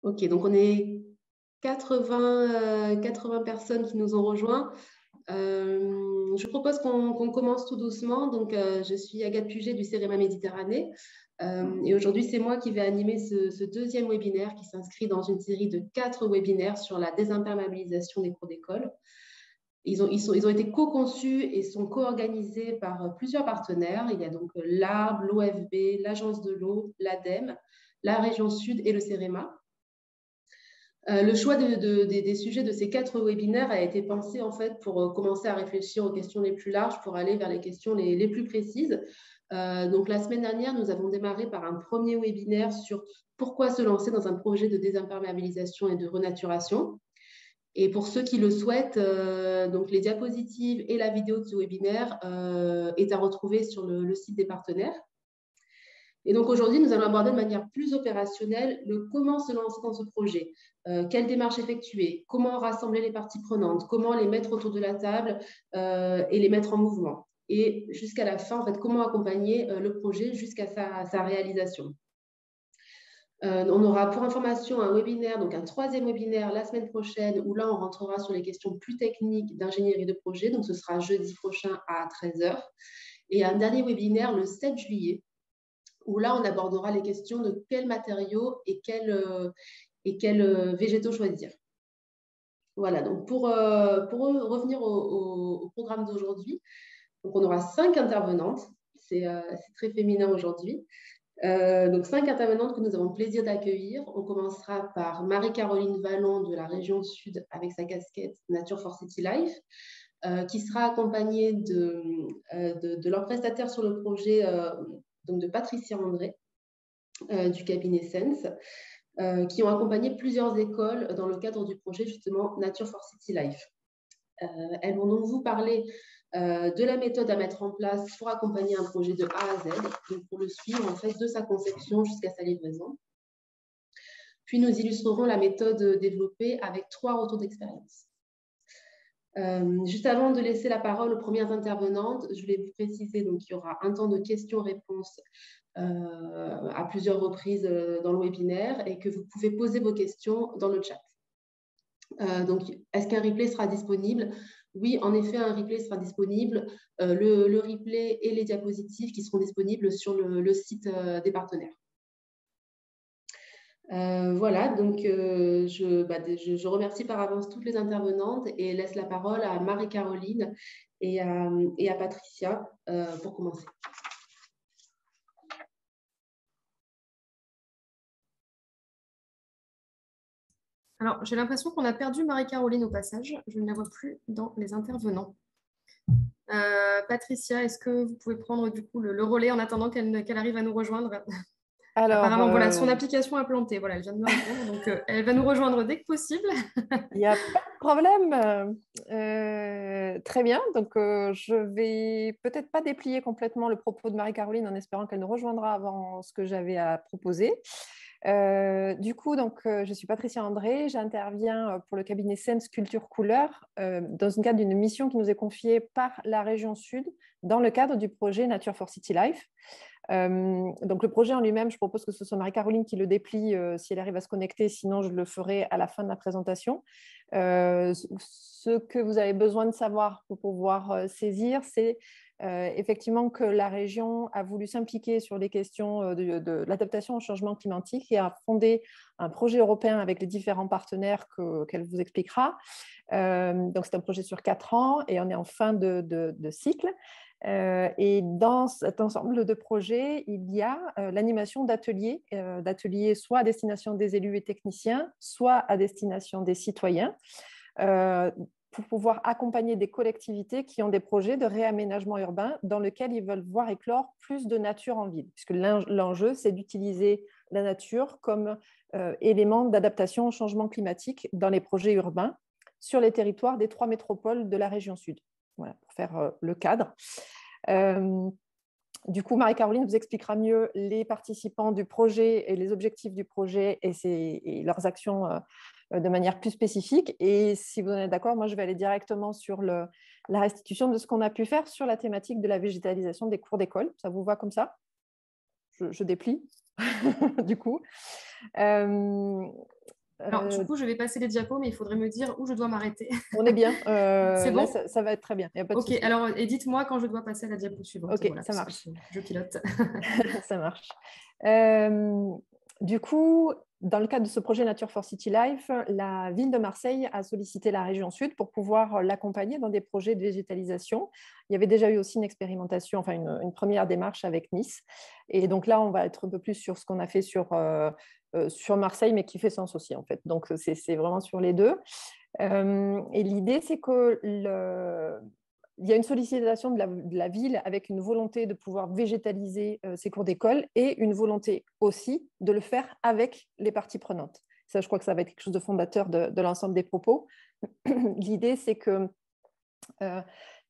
Ok, donc on est 80 personnes qui nous ont rejoints. Je propose qu'on commence tout doucement. Donc, je suis Agathe Puget du CEREMA Méditerranée. Et aujourd'hui, c'est moi qui vais animer ce deuxième webinaire qui s'inscrit dans une série de 4 webinaires sur la désimperméabilisation des cours d'école. Ils ont été co-conçus et sont co-organisés par plusieurs partenaires. Il y a donc l'ARB, l'OFB, l'Agence de l'eau, l'ADEME, la région Sud et le CEREMA. Le choix des sujets de ces 4 webinaires a été pensé en fait pour commencer à réfléchir aux questions les plus larges pour aller vers les questions les plus précises. Donc la semaine dernière, nous avons démarré par un premier webinaire sur pourquoi se lancer dans un projet de désimperméabilisation et de renaturation. Et pour ceux qui le souhaitent, donc les diapositives et la vidéo de ce webinaire est à retrouver sur le site des partenaires. Et donc aujourd'hui, nous allons aborder de manière plus opérationnelle le comment se lancer dans ce projet, quelle démarche effectuer, comment rassembler les parties prenantes, comment les mettre autour de la table et les mettre en mouvement. Et jusqu'à la fin, en fait, comment accompagner le projet jusqu'à sa réalisation. On aura pour information un webinaire, donc un 3e webinaire la semaine prochaine, où là, on rentrera sur les questions plus techniques d'ingénierie de projet. Donc, ce sera jeudi prochain à 13 h. Et un dernier webinaire le 7 juillet, où là, on abordera les questions de quels matériaux et quels végétaux choisir. Voilà, donc pour revenir au programme d'aujourd'hui, on aura 5 intervenantes, c'est très féminin aujourd'hui. Donc 5 intervenantes que nous avons le plaisir d'accueillir. On commencera par Marie-Caroline Vallon de la région Sud avec sa casquette Nature for City Life, qui sera accompagnée de leur prestataire sur le projet, donc de Patricia André du cabinet Sense, qui ont accompagné plusieurs écoles dans le cadre du projet justement Nature for City Life. Elles vont donc vous parler de la méthode à mettre en place pour accompagner un projet de A à Z, donc pour le suivre en fait de sa conception jusqu'à sa livraison. Puis nous illustrerons la méthode développée avec 3 retours d'expérience. Juste avant de laisser la parole aux premières intervenantes, je voulais vous préciser qu'il y aura un temps de questions-réponses à plusieurs reprises dans le webinaire et que vous pouvez poser vos questions dans le chat. Donc, est-ce qu'un replay sera disponible? Oui, en effet, un replay sera disponible. Le replay et les diapositives qui seront disponibles sur le site des partenaires. Voilà, donc je remercie par avance toutes les intervenantes et laisse la parole à Marie-Caroline et à Patricia pour commencer. Alors, j'ai l'impression qu'on a perdu Marie-Caroline au passage. Je ne la vois plus dans les intervenants. Patricia, est-ce que vous pouvez prendre du coup le relais en attendant qu'elle arrive à nous rejoindre? Alors, apparemment, voilà, son application a planté. Voilà, elle vient de me répondre. Donc, elle va nous rejoindre dès que possible. Il n'y a pas de problème. Très bien. Donc, je vais peut-être pas déplier complètement le propos de Marie-Caroline en espérant qu'elle nous rejoindra avant ce que j'avais à proposer. Du coup, je suis Patricia André, j'interviens pour le cabinet Sense Culture Couleur dans le cadre d'une mission qui nous est confiée par la région Sud dans le cadre du projet Nature for City Life. Donc le projet en lui-même, je propose que ce soit Marie-Caroline qui le déplie si elle arrive à se connecter, sinon je le ferai à la fin de la présentation. Ce que vous avez besoin de savoir pour pouvoir saisir, c'est effectivement que la région a voulu s'impliquer sur les questions de l'adaptation au changement climatique et a fondé un projet européen avec les différents partenaires qu'elle vous expliquera. Donc c'est un projet sur 4 ans et on est en fin de cycle. Et dans cet ensemble de projets, il y a l'animation d'ateliers soit à destination des élus et techniciens, soit à destination des citoyens, pour pouvoir accompagner des collectivités qui ont des projets de réaménagement urbain dans lesquels ils veulent voir éclore plus de nature en ville, puisque l'enjeu, c'est d'utiliser la nature comme élément d'adaptation au changement climatique dans les projets urbains sur les territoires des 3 métropoles de la région Sud. Voilà, pour faire le cadre. Du coup, Marie-Caroline vous expliquera mieux les participants du projet et les objectifs du projet et leurs actions de manière plus spécifique. Et si vous en êtes d'accord, moi, je vais aller directement sur la restitution de ce qu'on a pu faire sur la thématique de la végétalisation des cours d'école. Ça vous va comme ça? Je déplie, du coup. Alors, du coup, je vais passer les diapos, mais il faudrait me dire où je dois m'arrêter. On est bien. C'est bon? Là, ça va être très bien. Il n'y a pas de Ok, souci. alors, et dites-moi quand je dois passer à la diapo suivante. Ok, Voilà, ça marche. je pilote. Ça marche. Du coup, dans le cadre de ce projet Nature for City Life, la ville de Marseille a sollicité la région Sud pour pouvoir l'accompagner dans des projets de végétalisation. Il y avait déjà eu aussi une expérimentation, enfin une première démarche avec Nice. Et donc là, on va être un peu plus sur ce qu'on a fait sur Marseille, mais qui fait sens aussi, en fait. Donc, c'est vraiment sur les deux. Et l'idée, c'est que il y a une sollicitation de la ville avec une volonté de pouvoir végétaliser ces cours d'école et une volonté aussi de le faire avec les parties prenantes. Ça, je crois que ça va être quelque chose de fondateur de l'ensemble des propos. L'idée, c'est que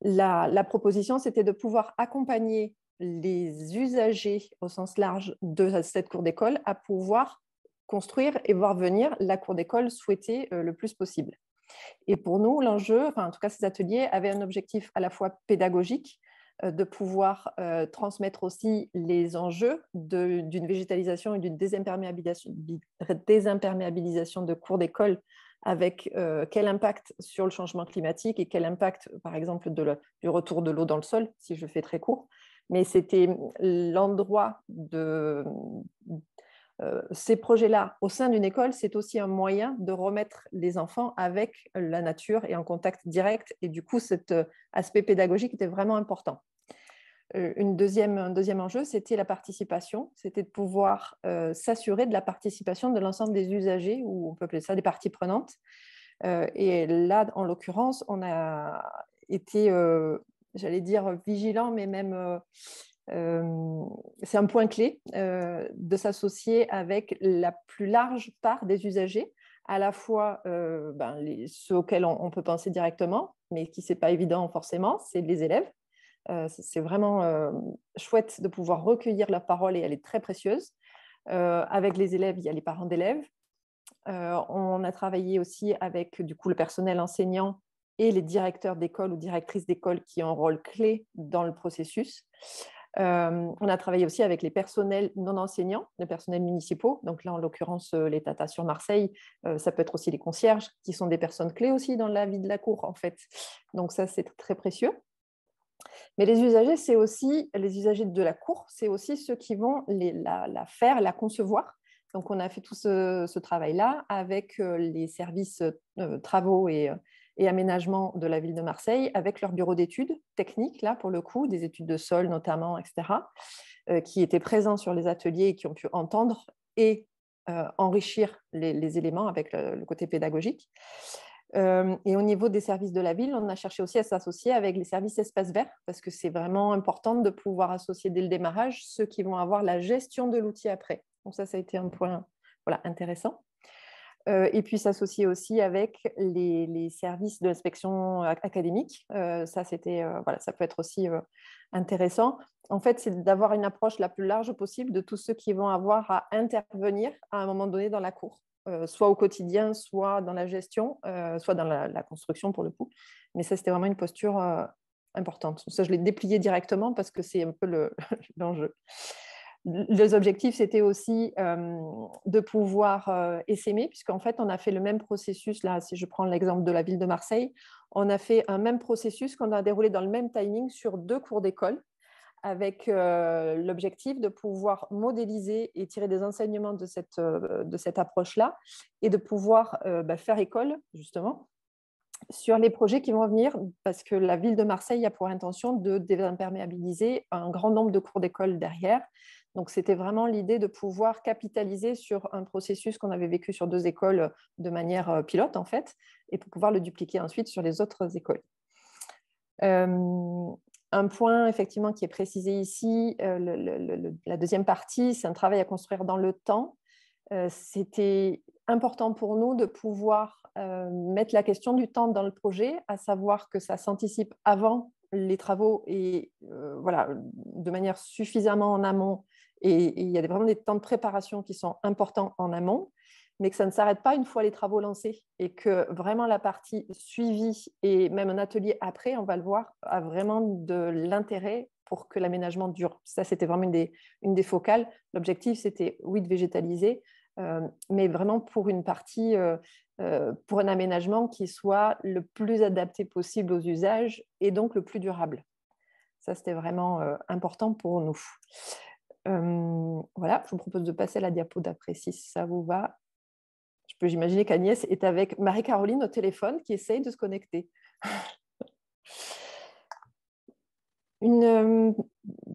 la proposition, c'était de pouvoir accompagner les usagers au sens large de cette cour d'école à pouvoir construire et voir venir la cour d'école souhaitée le plus possible. Et pour nous, l'enjeu, enfin, en tout cas, ces ateliers avaient un objectif à la fois pédagogique, de pouvoir transmettre aussi les enjeux d'une végétalisation et d'une désimperméabilisation de cours d'école avec quel impact sur le changement climatique et quel impact, par exemple, du retour de l'eau dans le sol, si je fais très court. Mais c'était l'endroit de... ces projets-là au sein d'une école, c'est aussi un moyen de remettre les enfants avec la nature et en contact direct. Et du coup, cet aspect pédagogique était vraiment important. Un deuxième enjeu, c'était la participation. C'était de pouvoir s'assurer de la participation de l'ensemble des usagers, ou on peut appeler ça des parties prenantes. Et là, en l'occurrence, on a été, j'allais dire, vigilant, mais même... c'est un point clé de s'associer avec la plus large part des usagers, à la fois ceux auxquels on peut penser directement, mais qui ce n'est pas évident forcément, c'est les élèves. C'est vraiment chouette de pouvoir recueillir leur parole et elle est très précieuse. Avec les élèves, il y a les parents d'élèves. On a travaillé aussi avec du coup, le personnel enseignant et les directeurs d'école ou directrices d'école qui ont un rôle clé dans le processus. On a travaillé aussi avec les personnels non enseignants, les personnels municipaux. Donc là, en l'occurrence, les Tatas sur Marseille, ça peut être aussi les concierges, qui sont des personnes clés aussi dans la vie de la cour, en fait. Donc ça, c'est très précieux. Mais les usagers, c'est aussi les usagers de la cour, c'est aussi ceux qui vont la faire, la concevoir. Donc on a fait tout ce travail-là avec les services travaux et aménagement de la ville de Marseille, avec leur bureau d'études techniques, là pour le coup, des études de sol notamment, etc., qui étaient présents sur les ateliers et qui ont pu entendre et enrichir les éléments avec le côté pédagogique. Et au niveau des services de la ville, on a cherché aussi à s'associer avec les services espaces verts, parce que c'est vraiment important de pouvoir associer dès le démarrage ceux qui vont avoir la gestion de l'outil après. Donc ça a été un point intéressant. Et puis s'associer aussi avec les services de l'inspection académique. Ça peut être aussi intéressant. En fait, c'est d'avoir une approche la plus large possible de tous ceux qui vont avoir à intervenir à un moment donné dans la cour, soit au quotidien, soit dans la gestion, soit dans la construction pour le coup. Mais ça, c'était vraiment une posture importante. Ça, je l'ai déplié directement parce que c'est un peu l'enjeu. Les objectifs, c'était aussi de pouvoir essaimer, puisqu'en fait, on a fait le même processus, là, si je prends l'exemple de la ville de Marseille, on a fait un même processus qu'on a déroulé dans le même timing sur 2 cours d'école, avec l'objectif de pouvoir modéliser et tirer des enseignements de cette approche-là, et de pouvoir faire école, justement, sur les projets qui vont venir, parce que la ville de Marseille a pour intention de désimperméabiliser un grand nombre de cours d'école derrière. Donc, c'était vraiment l'idée de pouvoir capitaliser sur un processus qu'on avait vécu sur 2 écoles de manière pilote, en fait, et pour pouvoir le dupliquer ensuite sur les autres écoles. Un point, effectivement, qui est précisé ici, la deuxième partie, c'est un travail à construire dans le temps. C'était important pour nous de pouvoir mettre la question du temps dans le projet, à savoir que ça s'anticipe avant les travaux et de manière suffisamment en amont. Et il y a vraiment des temps de préparation qui sont importants en amont, mais que ça ne s'arrête pas une fois les travaux lancés et que vraiment la partie suivie et même un atelier après, on va le voir, a vraiment de l'intérêt pour que l'aménagement dure. Ça, c'était vraiment une des focales. L'objectif, c'était, oui, de végétaliser, mais vraiment pour une partie, pour un aménagement qui soit le plus adapté possible aux usages et donc le plus durable. Ça, c'était vraiment important pour nous. Voilà, je vous propose de passer à la diapo d'après si ça vous va. J'imaginer qu'Agnès est avec Marie-Caroline au téléphone qui essaye de se connecter.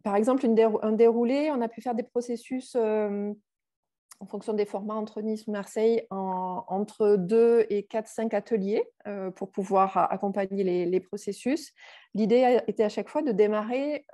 Par exemple, un déroulé, on a pu faire des processus en fonction des formats entre Nice ou Marseille, entre 2 et 4, 5 ateliers pour pouvoir accompagner les processus. L'idée était à chaque fois de démarrer.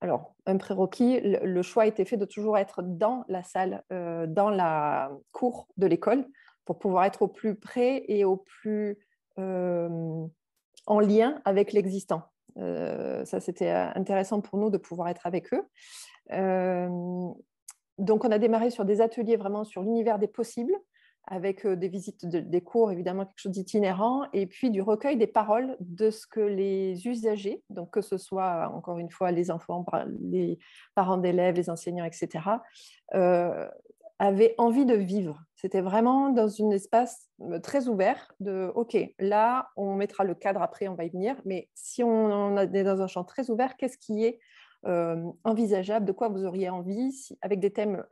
Alors, un prérequis, le choix a été fait de toujours être dans la salle, dans la cour de l'école, pour pouvoir être au plus près et au plus en lien avec l'existant. Ça, c'était intéressant pour nous de pouvoir être avec eux. Donc, on a démarré sur des ateliers vraiment sur l'univers des possibles, avec des visites des cours, évidemment, quelque chose d'itinérant, et puis du recueil des paroles de ce que les usagers, donc que ce soit, encore une fois, les enfants, les parents d'élèves, les enseignants, etc., avaient envie de vivre. C'était vraiment dans un espace très ouvert de « Ok, là, on mettra le cadre après, on va y venir, mais si on est dans un champ très ouvert, qu'est-ce qui est envisageable, de quoi vous auriez envie, avec des thèmes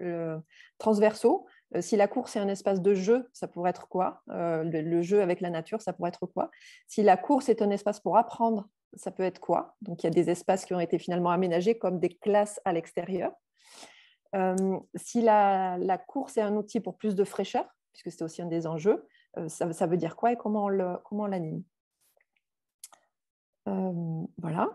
transversaux. Si la course est un espace de jeu, ça pourrait être quoi? Le jeu avec la nature, ça pourrait être quoi? Si la course est un espace pour apprendre, ça peut être quoi? Donc, il y a des espaces qui ont été finalement aménagés comme des classes à l'extérieur. Si la course est un outil pour plus de fraîcheur, puisque c'est aussi un des enjeux, ça veut dire quoi et comment on l'anime? Voilà.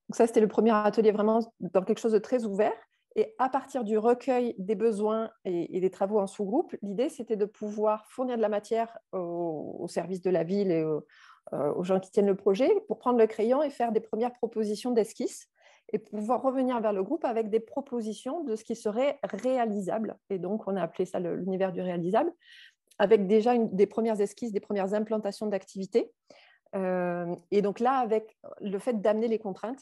Donc ça, c'était le premier atelier vraiment dans quelque chose de très ouvert. Et à partir du recueil des besoins et des travaux en sous-groupe, l'idée, c'était de pouvoir fournir de la matière au service de la ville et aux gens qui tiennent le projet pour prendre le crayon et faire des premières propositions d'esquisses et pouvoir revenir vers le groupe avec des propositions de ce qui serait réalisable. Et donc, on a appelé ça l'univers du réalisable, avec déjà des premières esquisses, des premières implantations d'activités. Et donc là, avec le fait d'amener les contraintes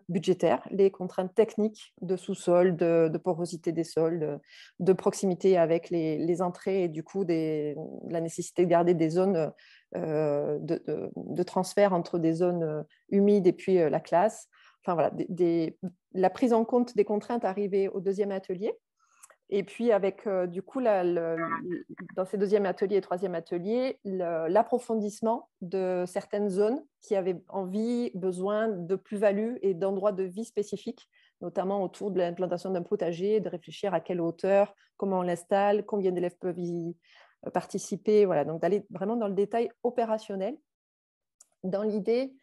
budgétaires, les contraintes techniques de sous-sol, de porosité des sols, de proximité avec les entrées et du coup la nécessité de garder des zones de transfert entre des zones humides et puis la classe. Enfin voilà, la prise en compte des contraintes arrivée au deuxième atelier. Et puis, avec du coup, dans ces deuxième atelier et troisième atelier, l'approfondissement de certaines zones qui avaient envie, besoin de plus-value et d'endroits de vie spécifiques, notamment autour de l'implantation d'un potager, de réfléchir à quelle hauteur, comment on l'installe, combien d'élèves peuvent y participer. Voilà, donc d'aller vraiment dans le détail opérationnel, dans l'idée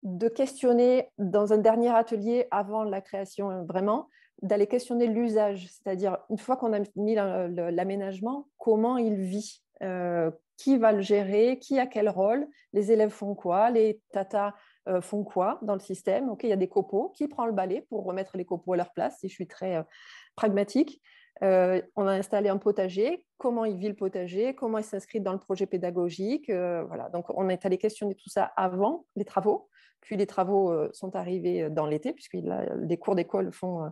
de questionner dans un dernier atelier avant la création vraiment, d'aller questionner l'usage, c'est-à-dire une fois qu'on a mis l'aménagement, comment il vit, qui va le gérer, qui a quel rôle, les élèves font quoi, les tatas font quoi dans le système. Ok, il y a des copeaux, qui prend le balai pour remettre les copeaux à leur place, si je suis très pragmatique. On a installé un potager, comment il vit le potager, comment il s'inscrit dans le projet pédagogique. Voilà. Donc, on est allé questionner tout ça avant les travaux. Puis les travaux sont arrivés dans l'été, puisque les cours d'école font,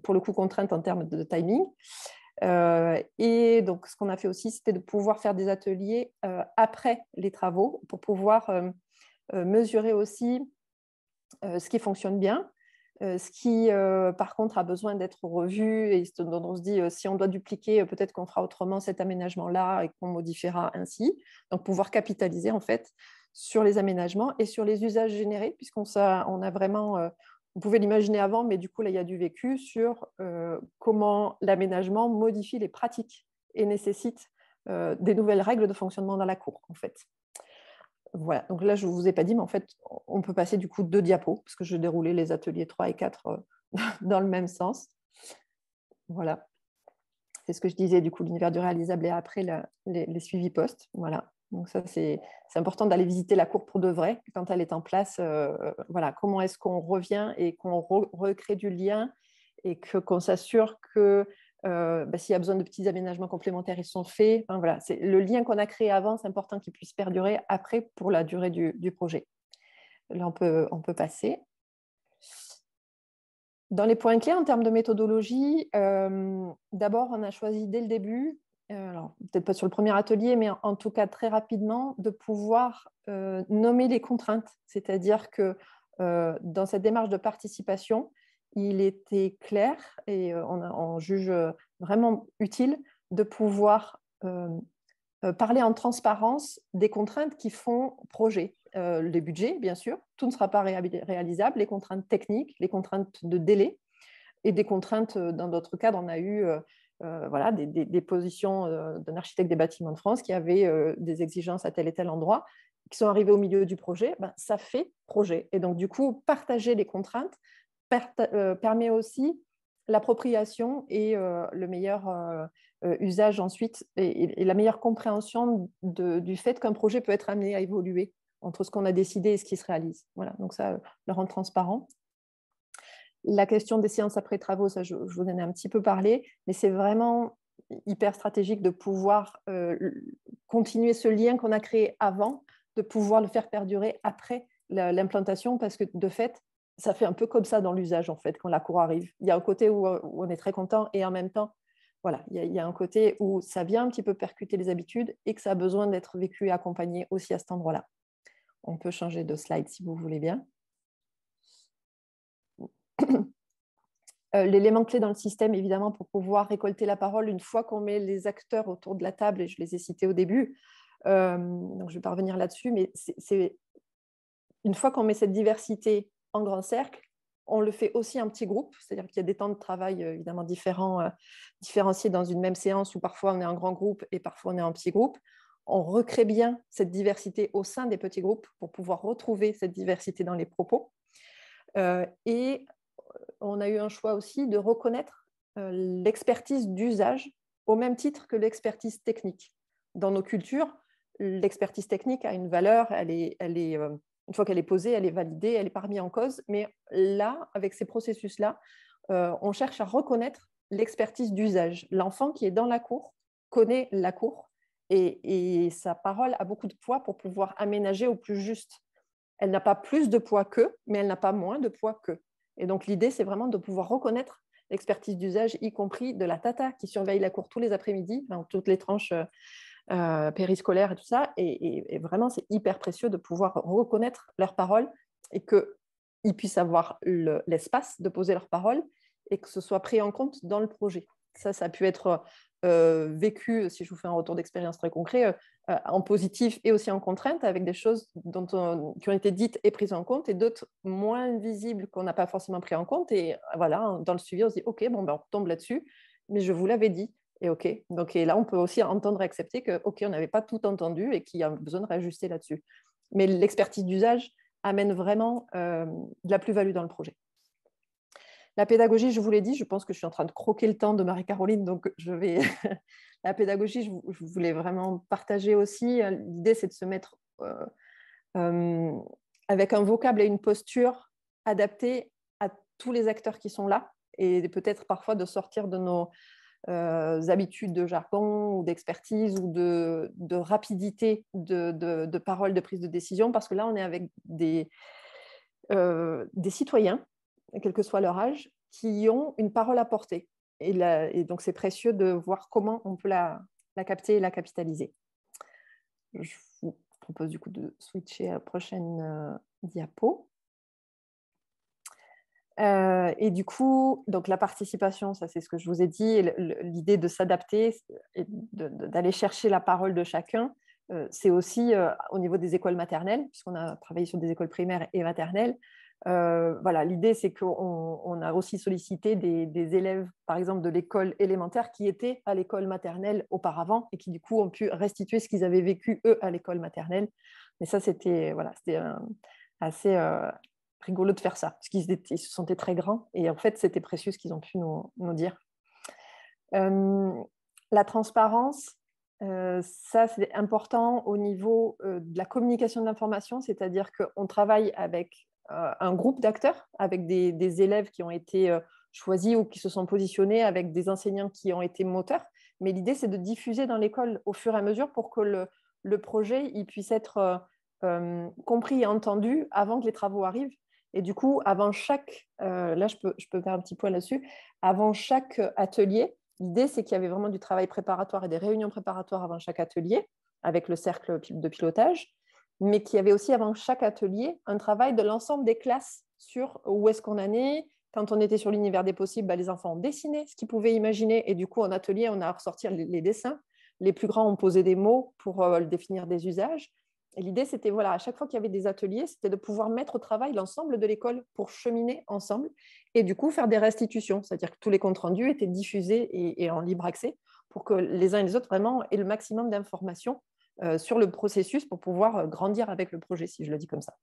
pour le coup, contrainte en termes de timing. Et donc, ce qu'on a fait aussi, c'était de pouvoir faire des ateliers après les travaux pour pouvoir mesurer aussi ce qui fonctionne bien, ce qui, par contre, a besoin d'être revu et dont on se dit, si on doit dupliquer, peut-être qu'on fera autrement cet aménagement-là et qu'on modifiera ainsi. Donc, pouvoir capitaliser, en fait, sur les aménagements et sur les usages générés, puisqu'on a vraiment, vous pouvez l'imaginer avant, mais du coup, là, il y a du vécu sur comment l'aménagement modifie les pratiques et nécessite des nouvelles règles de fonctionnement dans la cour, en fait. Voilà, donc là, je ne vous ai pas dit, mais en fait, on peut passer du coup 2 diapos, parce que je déroulais les ateliers 3 et 4 dans le même sens. Voilà. C'est ce que je disais, du coup, l'univers du réalisable et après les suivis post. Voilà. Donc ça, c'est important d'aller visiter la cour pour de vrai quand elle est en place. Voilà, comment est-ce qu'on revient et qu'on recrée du lien et qu'on s'assure que s'il y a besoin de petits aménagements complémentaires, ils sont faits. Enfin, voilà, c'est le lien qu'on a créé avant, c'est important qu'il puisse perdurer après pour la durée du projet. Là, on peut passer. Dans les points clés en termes de méthodologie, d'abord, on a choisi dès le début, alors peut-être pas sur le premier atelier, mais en tout cas très rapidement, de pouvoir nommer les contraintes. C'est-à-dire que dans cette démarche de participation, il était clair et on juge vraiment utile de pouvoir parler en transparence des contraintes qui font projet. Les budgets, bien sûr, tout ne sera pas réalisable, les contraintes techniques, les contraintes de délai et des contraintes, dans d'autres cadres, on a eu voilà, des positions d'un architecte des bâtiments de France qui avait des exigences à tel et tel endroit, qui sont arrivées au milieu du projet, ben, ça fait projet. Et donc, du coup, partager les contraintes permet aussi l'appropriation et le meilleur usage ensuite et la meilleure compréhension du fait qu'un projet peut être amené à évoluer entre ce qu'on a décidé et ce qui se réalise. Voilà, donc ça le rend transparent. La question des séances après travaux, ça je vous en ai un petit peu parlé, mais c'est vraiment hyper stratégique de pouvoir continuer ce lien qu'on a créé avant, de pouvoir le faire perdurer après l'implantation, parce que de fait, ça fait un peu comme ça dans l'usage, en fait, quand la cour arrive. Il y a un côté où on est très content et en même temps, voilà, il y a un côté où ça vient un petit peu percuter les habitudes et que ça a besoin d'être vécu et accompagné aussi à cet endroit-là. On peut changer de slide si vous voulez bien. L'élément clé dans le système, évidemment, pour pouvoir récolter la parole, une fois qu'on met les acteurs autour de la table, et je les ai cités au début, donc je ne vais pas revenir là-dessus, mais c'est une fois qu'on met cette diversité en grand cercle, on le fait aussi en petits groupes, c'est-à-dire qu'il y a des temps de travail évidemment différenciés dans une même séance où parfois on est en grand groupe et parfois on est en petit groupe. On recrée bien cette diversité au sein des petits groupes pour pouvoir retrouver cette diversité dans les propos. Et on a eu un choix aussi de reconnaître l'expertise d'usage au même titre que l'expertise technique. Dans nos cultures, l'expertise technique a une valeur, une fois qu'elle est posée, elle est validée, elle n'est pas remise en cause. Mais là, avec ces processus-là, on cherche à reconnaître l'expertise d'usage. L'enfant qui est dans la cour connaît la cour et sa parole a beaucoup de poids pour pouvoir aménager au plus juste. Elle n'a pas plus de poids qu'eux, mais elle n'a pas moins de poids qu'eux. Et donc, l'idée, c'est vraiment de pouvoir reconnaître l'expertise d'usage, y compris de la tata qui surveille la cour tous les après-midi, dans toutes les tranches périscolaires et tout ça. Et vraiment, c'est hyper précieux de pouvoir reconnaître leurs paroles et qu'ils puissent avoir l'espace de poser leurs paroles et que ce soit pris en compte dans le projet. Ça a pu être vécu, si je vous fais un retour d'expérience très concret, en positif et aussi en contrainte, avec des choses qui ont été dites et prises en compte et d'autres moins visibles qu'on n'a pas forcément pris en compte. Et voilà, dans le suivi, on se dit, OK, bon, ben, on tombe là-dessus, mais je vous l'avais dit. Et OK. Donc, et là, on peut aussi entendre et accepter que, OK, on n'avait pas tout entendu et qu'il y a besoin de réajuster là-dessus. Mais l'expertise d'usage amène vraiment de la plus-value dans le projet. La pédagogie, je vous l'ai dit, je pense que je suis en train de croquer le temps de Marie-Caroline, donc je vais... La pédagogie, je voulais vraiment partager aussi. L'idée, c'est de se mettre avec un vocable et une posture adaptés à tous les acteurs qui sont là et peut-être parfois de sortir de nos habitudes de jargon ou d'expertise ou de rapidité de parole, de prise de décision, parce que là, on est avec des citoyens, quel que soit leur âge, qui ont une parole à porter. Et donc, c'est précieux de voir comment on peut la capter et la capitaliser. Je vous propose du coup de switcher à la prochaine diapo. Et du coup, donc la participation, ça c'est ce que je vous ai dit, l'idée de s'adapter et d'aller chercher la parole de chacun, c'est aussi au niveau des écoles maternelles, puisqu'on a travaillé sur des écoles primaires et maternelles. Voilà, l'idée, c'est qu'on a aussi sollicité des élèves, par exemple, de l'école élémentaire qui étaient à l'école maternelle auparavant et qui, du coup, ont pu restituer ce qu'ils avaient vécu, eux, à l'école maternelle. Mais ça, c'était assez rigolo de faire ça, parce qu'ils se sentaient très grands et, en fait, c'était précieux ce qu'ils ont pu nous dire. La transparence, ça, c'est important au niveau de la communication de l'information, c'est-à-dire qu'on travaille avec un groupe d'acteurs, avec des élèves qui ont été choisis ou qui se sont positionnés, avec des enseignants qui ont été moteurs. Mais l'idée, c'est de diffuser dans l'école au fur et à mesure pour que le projet il puisse être compris et entendu avant que les travaux arrivent. Et du coup, avant chaque, là je peux faire un petit point là-dessus, avant chaque atelier, l'idée c'est qu'il y avait vraiment du travail préparatoire et des réunions préparatoires avant chaque atelier, avec le cercle de pilotage, mais qu'il y avait aussi avant chaque atelier un travail de l'ensemble des classes sur où est-ce qu'on en est. Quand on était sur l'univers des possibles, les enfants ont dessiné ce qu'ils pouvaient imaginer, et du coup en atelier, on a ressorti les dessins. Les plus grands ont posé des mots pour définir des usages. Et l'idée, c'était, voilà, à chaque fois qu'il y avait des ateliers, c'était de pouvoir mettre au travail l'ensemble de l'école pour cheminer ensemble et du coup faire des restitutions, c'est-à-dire que tous les comptes rendus étaient diffusés et en libre accès pour que les uns et les autres vraiment aient le maximum d'informations sur le processus pour pouvoir grandir avec le projet, si je le dis comme ça.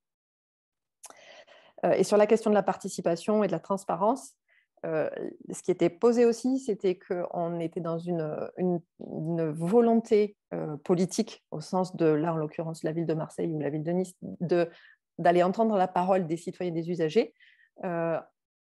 Et sur la question de la participation et de la transparence, ce qui était posé aussi, c'était qu'on était dans une volonté politique, au sens de, là en l'occurrence, la ville de Marseille ou la ville de Nice, d'aller entendre la parole des citoyens et des usagers,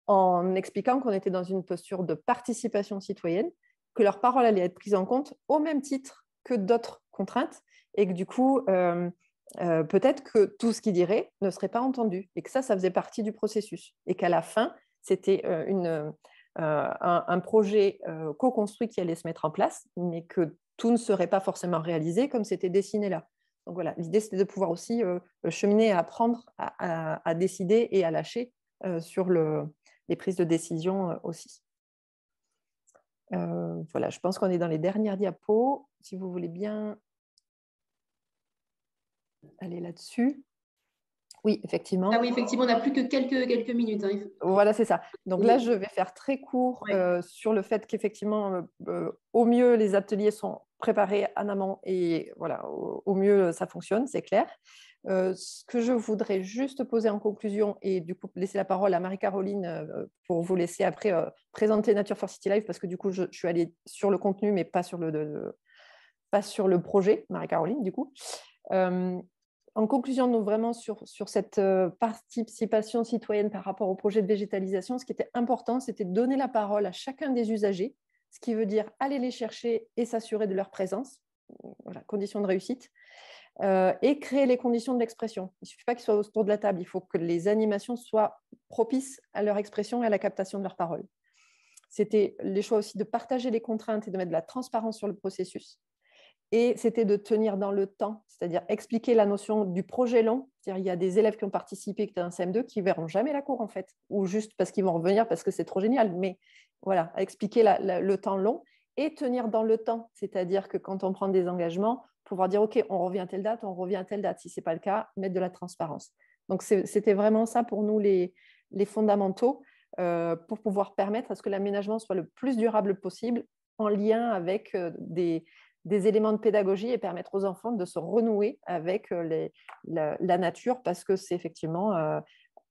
en expliquant qu'on était dans une posture de participation citoyenne, que leur parole allait être prise en compte au même titre que d'autres contraintes, et que du coup, peut-être que tout ce qu'ils diraient ne serait pas entendu, et que ça faisait partie du processus, et qu'à la fin, c'était un projet co-construit qui allait se mettre en place, mais que tout ne serait pas forcément réalisé comme c'était dessiné là. Donc voilà, l'idée, c'était de pouvoir aussi cheminer et apprendre à décider et à lâcher sur les prises de décision aussi. Voilà, je pense qu'on est dans les dernières diapos. Si vous voulez bien aller là-dessus. Oui, effectivement. Ah oui, effectivement, on n'a plus que quelques minutes. Hein. Voilà, c'est ça. Donc là, je vais faire très court sur le fait qu'effectivement, au mieux, les ateliers sont préparés en amont et voilà, au mieux, ça fonctionne, c'est clair. Ce que je voudrais juste poser en conclusion et du coup laisser la parole à Marie-Caroline pour vous laisser après présenter Nature for City Life, parce que du coup, je suis allée sur le contenu, mais pas sur le projet, Marie-Caroline, du coup. En conclusion, nous, vraiment sur cette participation citoyenne par rapport au projet de végétalisation, ce qui était important, c'était de donner la parole à chacun des usagers, ce qui veut dire aller les chercher et s'assurer de leur présence, voilà, condition de réussite, et créer les conditions de l'expression. Il ne suffit pas qu'ils soient autour de la table, il faut que les animations soient propices à leur expression et à la captation de leur parole. C'était les choix aussi de partager les contraintes et de mettre de la transparence sur le processus. Et c'était de tenir dans le temps, c'est-à-dire expliquer la notion du projet long. C'est-à-dire, il y a des élèves qui ont participé, qui étaient en CM2, qui ne verront jamais la cour, en fait, ou juste parce qu'ils vont revenir parce que c'est trop génial. Mais voilà, expliquer le temps long et tenir dans le temps. C'est-à-dire que quand on prend des engagements, pouvoir dire, OK, on revient à telle date, on revient à telle date. Si ce n'est pas le cas, mettre de la transparence. Donc, c'était vraiment ça pour nous les fondamentaux pour pouvoir permettre à ce que l'aménagement soit le plus durable possible en lien avec des éléments de pédagogie et permettre aux enfants de se renouer avec la nature, parce que c'est effectivement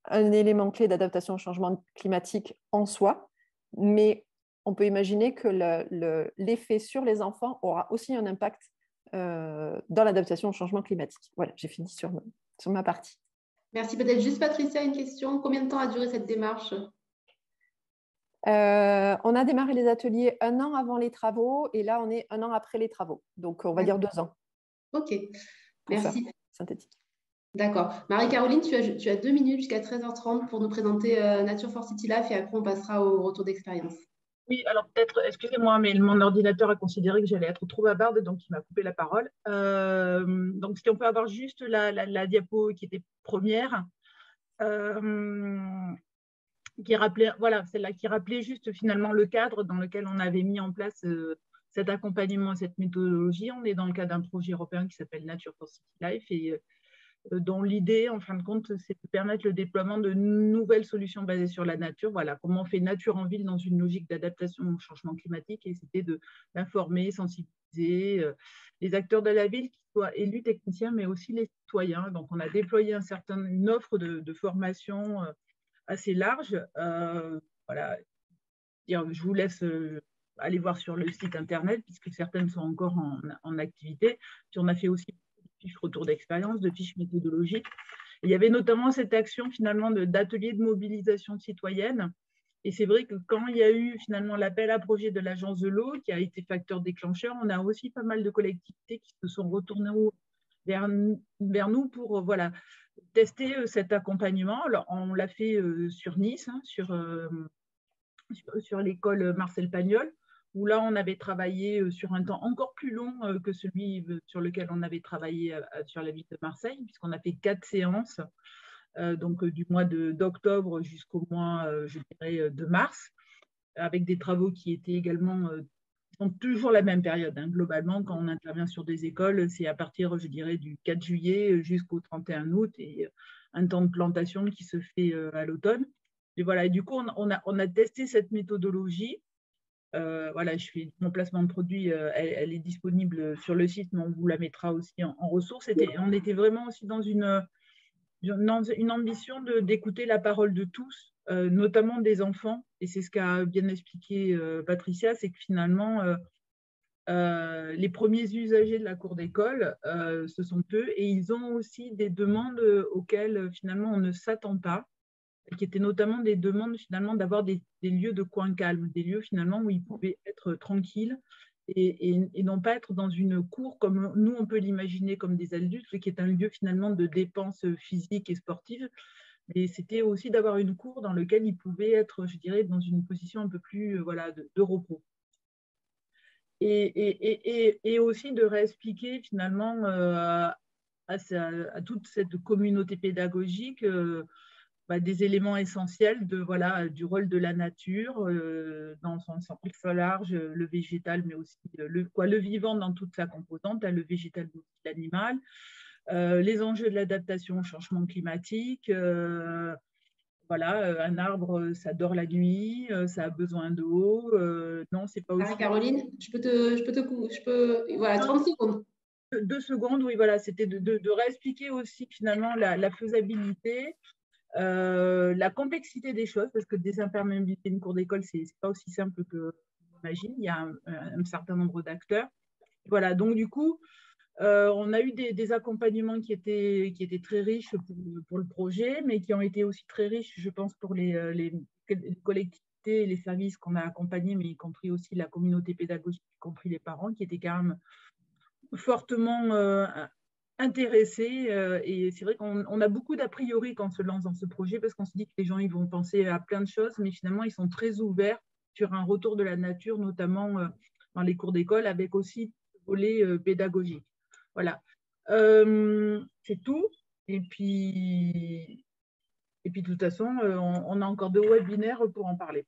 un élément clé d'adaptation au changement climatique en soi, mais on peut imaginer que l'effet sur les enfants aura aussi un impact dans l'adaptation au changement climatique. Voilà, j'ai fini sur ma partie. Merci. Peut-être juste Patricia, une question. Combien de temps a duré cette démarche ? On a démarré les ateliers 1 an avant les travaux et là, on est 1 an après les travaux. Donc, on va dire 2 ans. OK, merci. Ça, synthétique. D'accord. Marie-Caroline, tu as 2 minutes jusqu'à 13h30 pour nous présenter Nature for City Life et après, on passera au retour d'expérience. Oui, alors peut-être, excusez-moi, mais mon ordinateur a considéré que j'allais être trop bavarde, donc il m'a coupé la parole. Donc, si on peut avoir juste la diapo qui était première, qui rappelait, voilà, celle-là qui rappelait juste finalement le cadre dans lequel on avait mis en place cet accompagnement, cette méthodologie. On est dans le cadre d'un projet européen qui s'appelle Nature for City Life et dont l'idée, en fin de compte, c'est de permettre le déploiement de nouvelles solutions basées sur la nature. Voilà, comment on fait nature en ville dans une logique d'adaptation au changement climatique, et c'était d'informer, sensibiliser les acteurs de la ville, qu'ils soient élus, techniciens, mais aussi les citoyens. Donc, on a déployé une offre de formation assez large. Voilà, je vous laisse aller voir sur le site internet, puisque certaines sont encore en activité. Puis on a fait aussi fiches retour d'expérience, de fiches méthodologiques. Et il y avait notamment cette action finalement d'atelier de mobilisation citoyenne. Et c'est vrai que quand il y a eu finalement l'appel à projet de l'Agence de l'eau, qui a été facteur déclencheur, on a aussi pas mal de collectivités qui se sont retournées vers nous pour voilà, tester cet accompagnement. Alors, on l'a fait sur Nice, hein, sur l'école Marcel Pagnol, où là, on avait travaillé sur un temps encore plus long que celui sur lequel on avait travaillé sur la ville de Marseille, puisqu'on a fait 4 séances, donc du mois d'octobre jusqu'au mois, je dirais, de mars, avec des travaux qui étaient également sont toujours la même période. Hein. Globalement, quand on intervient sur des écoles, c'est à partir, je dirais, du 4 juillet jusqu'au 31 août et un temps de plantation qui se fait à l'automne. Et voilà, et du coup, on a testé cette méthodologie. Voilà, je fais mon placement de produit, elle est disponible sur le site, mais on vous la mettra aussi en ressources. On était vraiment aussi dans une ambition d'écouter la parole de tous, notamment des enfants. Et c'est ce qu'a bien expliqué Patricia, c'est que finalement, les premiers usagers de la cour d'école, ce sont eux, et ils ont aussi des demandes auxquelles finalement on ne s'attend pas, qui étaient notamment des demandes finalement d'avoir des lieux de coin calme, des lieux finalement où ils pouvaient être tranquilles et non pas être dans une cour comme nous on peut l'imaginer comme des adultes, qui est un lieu finalement de dépenses physiques et sportives. Mais c'était aussi d'avoir une cour dans laquelle ils pouvaient être, je dirais, dans une position un peu plus voilà, de repos. Et aussi de réexpliquer finalement à toute cette communauté pédagogique des éléments essentiels voilà, du rôle de la nature dans son sens large, le végétal, mais aussi le vivant dans toute sa composante, le végétal, l'animal, les enjeux de l'adaptation au changement climatique. Voilà, un arbre, ça dort la nuit, ça a besoin d'eau. Non, c'est pas aussi. Caroline, voilà, 30 secondes. 2 secondes, oui, voilà, c'était de réexpliquer aussi finalement la faisabilité. La complexité des choses, parce que désimperméabiliser une cour d'école, c'est pas aussi simple que j'imagine. Il y a un certain nombre d'acteurs. Voilà, donc du coup, on a eu des accompagnements qui étaient très riches pour le projet, mais qui ont été aussi très riches, je pense, pour les collectivités et les services qu'on a accompagnés, mais y compris aussi la communauté pédagogique, y compris les parents, qui étaient quand même fortement intéressés. Et c'est vrai qu'on a beaucoup d'a priori quand on se lance dans ce projet, parce qu'on se dit que les gens ils vont penser à plein de choses, mais finalement ils sont très ouverts sur un retour de la nature, notamment dans les cours d'école, avec aussi le volet pédagogique. Voilà, c'est tout. Et puis de toute façon, on a encore 2 webinaires pour en parler.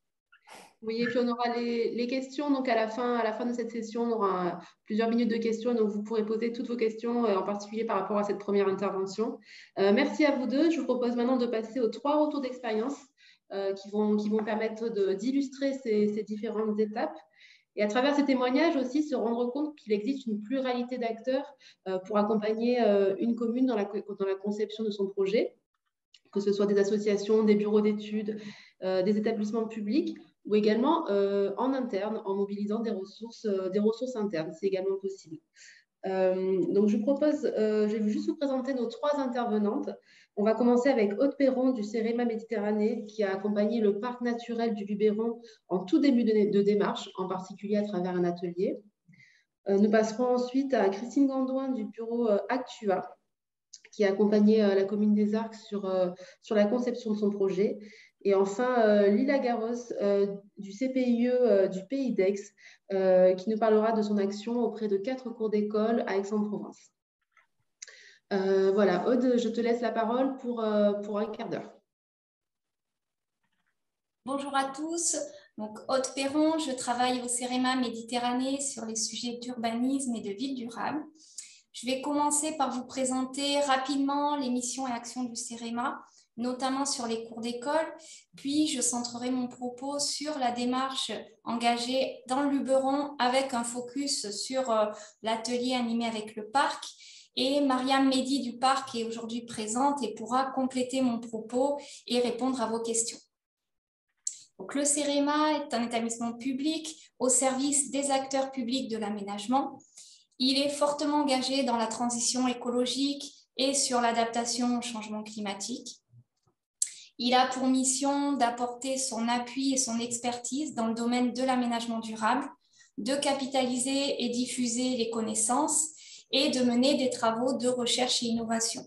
Oui, et puis on aura les questions. Donc à la fin de cette session, on aura plusieurs minutes de questions. Donc vous pourrez poser toutes vos questions, en particulier par rapport à cette première intervention. Merci à vous deux. Je vous propose maintenant de passer aux 3 retours d'expérience qui vont permettre d'illustrer ces différentes étapes. Et à travers ces témoignages aussi, se rendre compte qu'il existe une pluralité d'acteurs pour accompagner une commune dans la conception de son projet, que ce soit des associations, des bureaux d'études, des établissements publics, ou également en interne, en mobilisant des ressources internes. C'est également possible. Donc, je vous propose, je vais juste vous présenter nos 3 intervenantes. On va commencer avec Aude Perron du CEREMA Méditerranée, qui a accompagné le parc naturel du Luberon en tout début de démarche, en particulier à travers un atelier. Nous passerons ensuite à Christine Gandouin du bureau Actua, qui a accompagné la commune des Arcs sur la conception de son projet. Et enfin, Lila Garros du CPIE du Pays d'Aix, qui nous parlera de son action auprès de 4 cours d'école à Aix-en-Provence. Voilà, Aude, je te laisse la parole pour un quart d'heure. Bonjour à tous, donc Aude Perron, je travaille au CEREMA Méditerranée sur les sujets d'urbanisme et de ville durable. Je vais commencer par vous présenter rapidement les missions et actions du CEREMA, notamment sur les cours d'école, puis je centrerai mon propos sur la démarche engagée dans le Luberon avec un focus sur l'atelier animé avec le parc. Et Mariam Mehdi du parc est aujourd'hui présente et pourra compléter mon propos et répondre à vos questions. Donc, le CEREMA est un établissement public au service des acteurs publics de l'aménagement. Il est fortement engagé dans la transition écologique et sur l'adaptation au changement climatique. Il a pour mission d'apporter son appui et son expertise dans le domaine de l'aménagement durable, de capitaliser et diffuser les connaissances et de mener des travaux de recherche et innovation.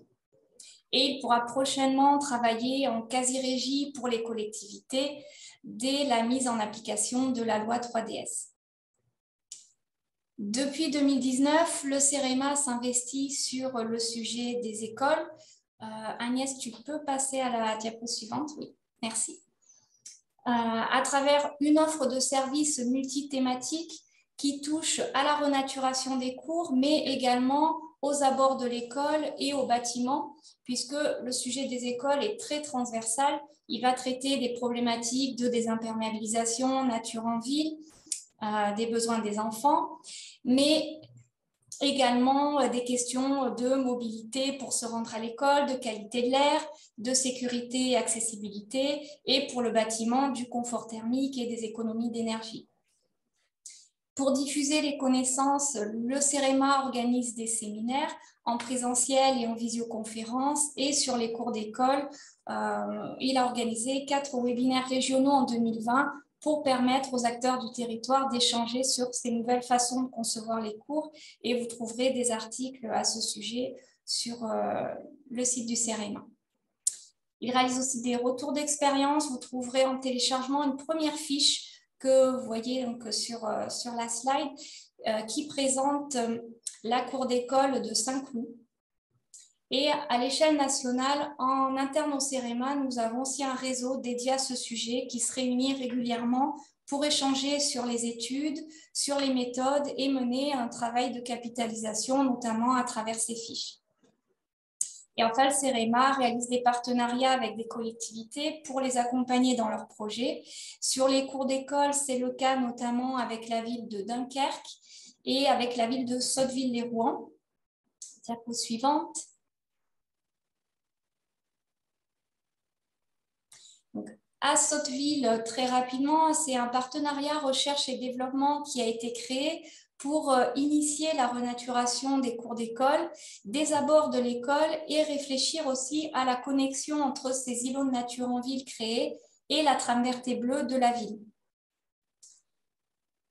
Et il pourra prochainement travailler en quasi-régie pour les collectivités dès la mise en application de la loi 3DS. Depuis 2019, le CEREMA s'investit sur le sujet des écoles. Agnès, tu peux passer à la diapo suivante? Oui, merci. À travers une offre de services multithématiques qui touche à la renaturation des cours, mais également aux abords de l'école et aux bâtiments, puisque le sujet des écoles est très transversal. Il va traiter des problématiques de désimperméabilisation, nature en ville, des besoins des enfants, mais également des questions de mobilité pour se rendre à l'école, de qualité de l'air, de sécurité et accessibilité, et pour le bâtiment, du confort thermique et des économies d'énergie. Pour diffuser les connaissances, le CEREMA organise des séminaires en présentiel et en visioconférence, et sur les cours d'école, il a organisé 4 webinaires régionaux en 2020 pour permettre aux acteurs du territoire d'échanger sur ces nouvelles façons de concevoir les cours, et vous trouverez des articles à ce sujet sur le site du CEREMA. Il réalise aussi des retours d'expérience. Vous trouverez en téléchargement une première fiche que vous voyez donc sur la slide, qui présente la cour d'école de Saint-Cloud. Et à l'échelle nationale, en interne au CEREMA, nous avons aussi un réseau dédié à ce sujet qui se réunit régulièrement pour échanger sur les études, sur les méthodes et mener un travail de capitalisation, notamment à travers ces fiches. Et enfin, le CEREMA réalise des partenariats avec des collectivités pour les accompagner dans leurs projets. Sur les cours d'école, c'est le cas notamment avec la ville de Dunkerque et avec la ville de Sotteville-lès-Rouen. Diapo suivante. Donc, à Sotteville, très rapidement, c'est un partenariat recherche et développement qui a été créé pour initier la renaturation des cours d'école, des abords de l'école, et réfléchir aussi à la connexion entre ces îlots de nature en ville créés et la trame verte et bleue de la ville.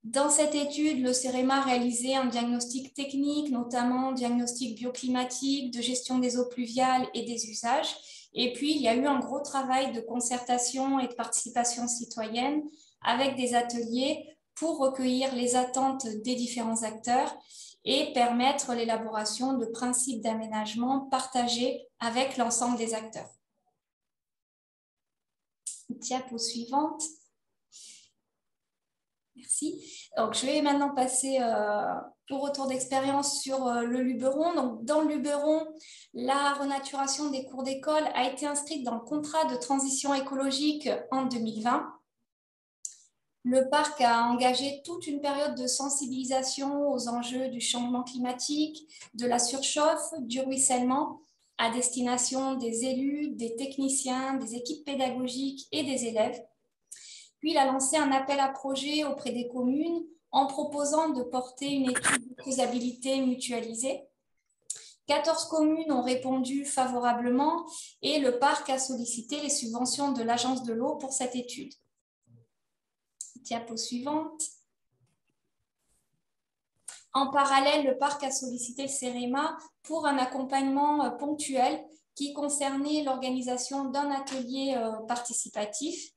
Dans cette étude, le CEREMA a réalisé un diagnostic technique, notamment diagnostic bioclimatique, de gestion des eaux pluviales et des usages. Et puis, il y a eu un gros travail de concertation et de participation citoyenne avec des ateliers pour recueillir les attentes des différents acteurs et permettre l'élaboration de principes d'aménagement partagés avec l'ensemble des acteurs. Diapo suivante. Merci. Donc, je vais maintenant passer au retour d'expérience sur le Luberon. Donc, dans le Luberon, la renaturation des cours d'école a été inscrite dans le contrat de transition écologique en 2020. Le parc a engagé toute une période de sensibilisation aux enjeux du changement climatique, de la surchauffe, du ruissellement, à destination des élus, des techniciens, des équipes pédagogiques et des élèves. Puis, il a lancé un appel à projet auprès des communes en proposant de porter une étude de faisabilité mutualisée. 14 communes ont répondu favorablement et le parc a sollicité les subventions de l'Agence de l'eau pour cette étude. Diapo suivante. En parallèle, le parc a sollicité le CEREMA pour un accompagnement ponctuel qui concernait l'organisation d'un atelier participatif,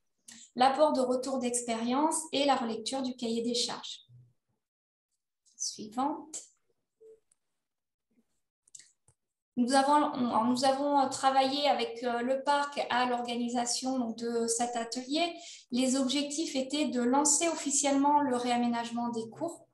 l'apport de retour d'expérience et la relecture du cahier des charges. Suivante. Nous avons travaillé avec le parc à l'organisation de cet atelier. Les objectifs étaient de lancer officiellement le réaménagement des cours,